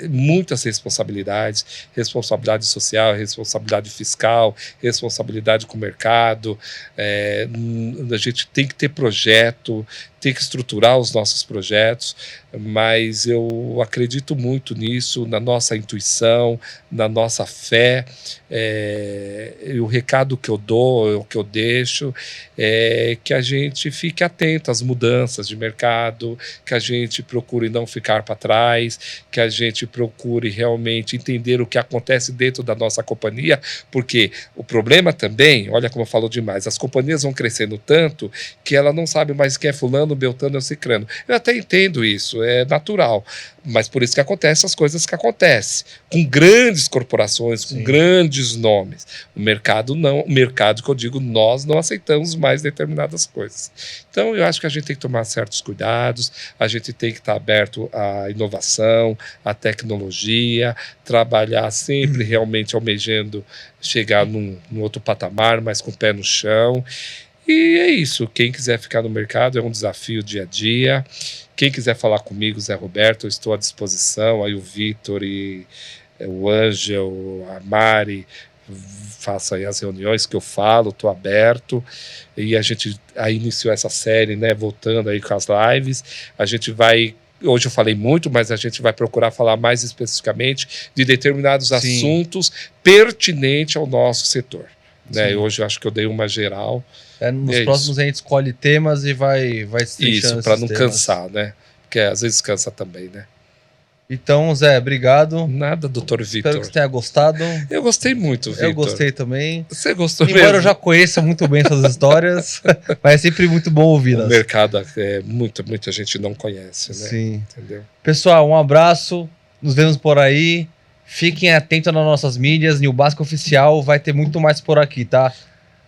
muitas responsabilidades, responsabilidade social, responsabilidade fiscal, responsabilidade com o mercado, a gente tem que ter projeto, tem que estruturar os nossos projetos, mas eu acredito muito nisso, na nossa intuição, na nossa fé, e o recado que eu dou, o que eu deixo, é que a gente fique atento às mudanças de mercado, que a gente procure não ficar para trás, que a gente procure realmente entender o que acontece dentro da nossa companhia, porque o problema também, olha como eu falo demais, as companhias vão crescendo tanto que ela não sabe mais quem é fulano, beltano ou cicrano. Eu até entendo isso, é natural, mas por isso que acontecem as coisas que acontecem, com grandes corporações, com grandes nomes. O mercado não, o mercado que eu digo, nós não aceitamos mais determinadas coisas. Então eu acho que a gente tem que tomar certos cuidados, a gente tem que estar aberto à inovação, à tecnologia, trabalhar sempre realmente almejando chegar num outro patamar, mas com o pé no chão. E é isso, quem quiser ficar no mercado é um desafio dia a dia. Quem quiser falar comigo, Zé Roberto, eu estou à disposição. Aí o Vitor e o Ângel, a Mari, faço aí as reuniões que eu falo, estou aberto. E a gente aí iniciou essa série, né, voltando aí com as lives. A gente vai... Hoje eu falei muito, mas a gente vai procurar falar mais especificamente de determinados assuntos pertinentes ao nosso setor. Né? Hoje eu acho que eu dei uma geral. Nos próximos a gente escolhe temas e vai isso, para não cansar, né? porque às vezes cansa também, né? Então, Zé, obrigado. Nada, doutor Vitor. Espero que você tenha gostado. Eu gostei muito, Vitor. Eu gostei também. Você gostou Embora mesmo? eu já conheça muito bem suas histórias, mas é sempre muito bom ouvi-las. O mercado muita gente não conhece, né? Sim. Entendeu? Pessoal, um abraço. Nos vemos por aí. Fiquem atentos nas nossas mídias. New Basque Oficial vai ter muito mais por aqui, tá?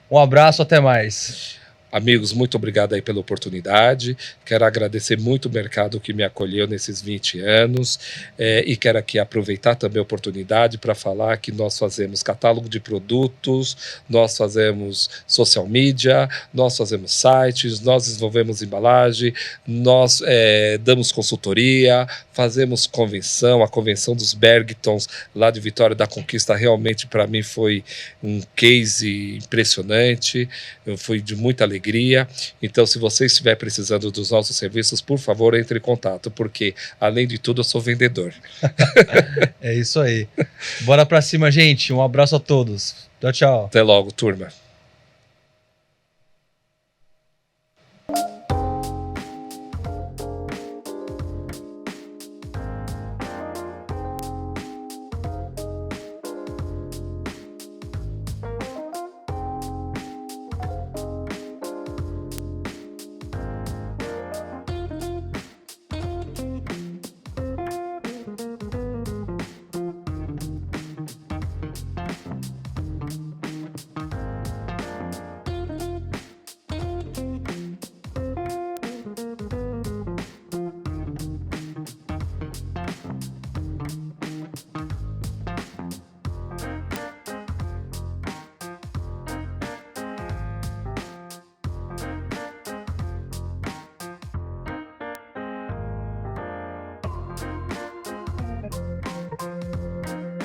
Um abraço, até mais. Amigos, muito obrigado aí pela oportunidade. Quero agradecer muito o mercado que me acolheu nesses 20 anos e quero aqui aproveitar também a oportunidade para falar que nós fazemos catálogo de produtos, nós fazemos social media, nós fazemos sites, nós desenvolvemos embalagem, nós damos consultoria, fazemos convenção, a convenção dos Bergtons lá de Vitória da Conquista realmente para mim foi um case impressionante, foi de muita alegria. Então, se você estiver precisando dos nossos serviços, por favor, entre em contato, porque, além de tudo, eu sou vendedor. É isso aí. Bora pra cima, gente. Um abraço a todos. Tchau, tchau. Até logo, turma.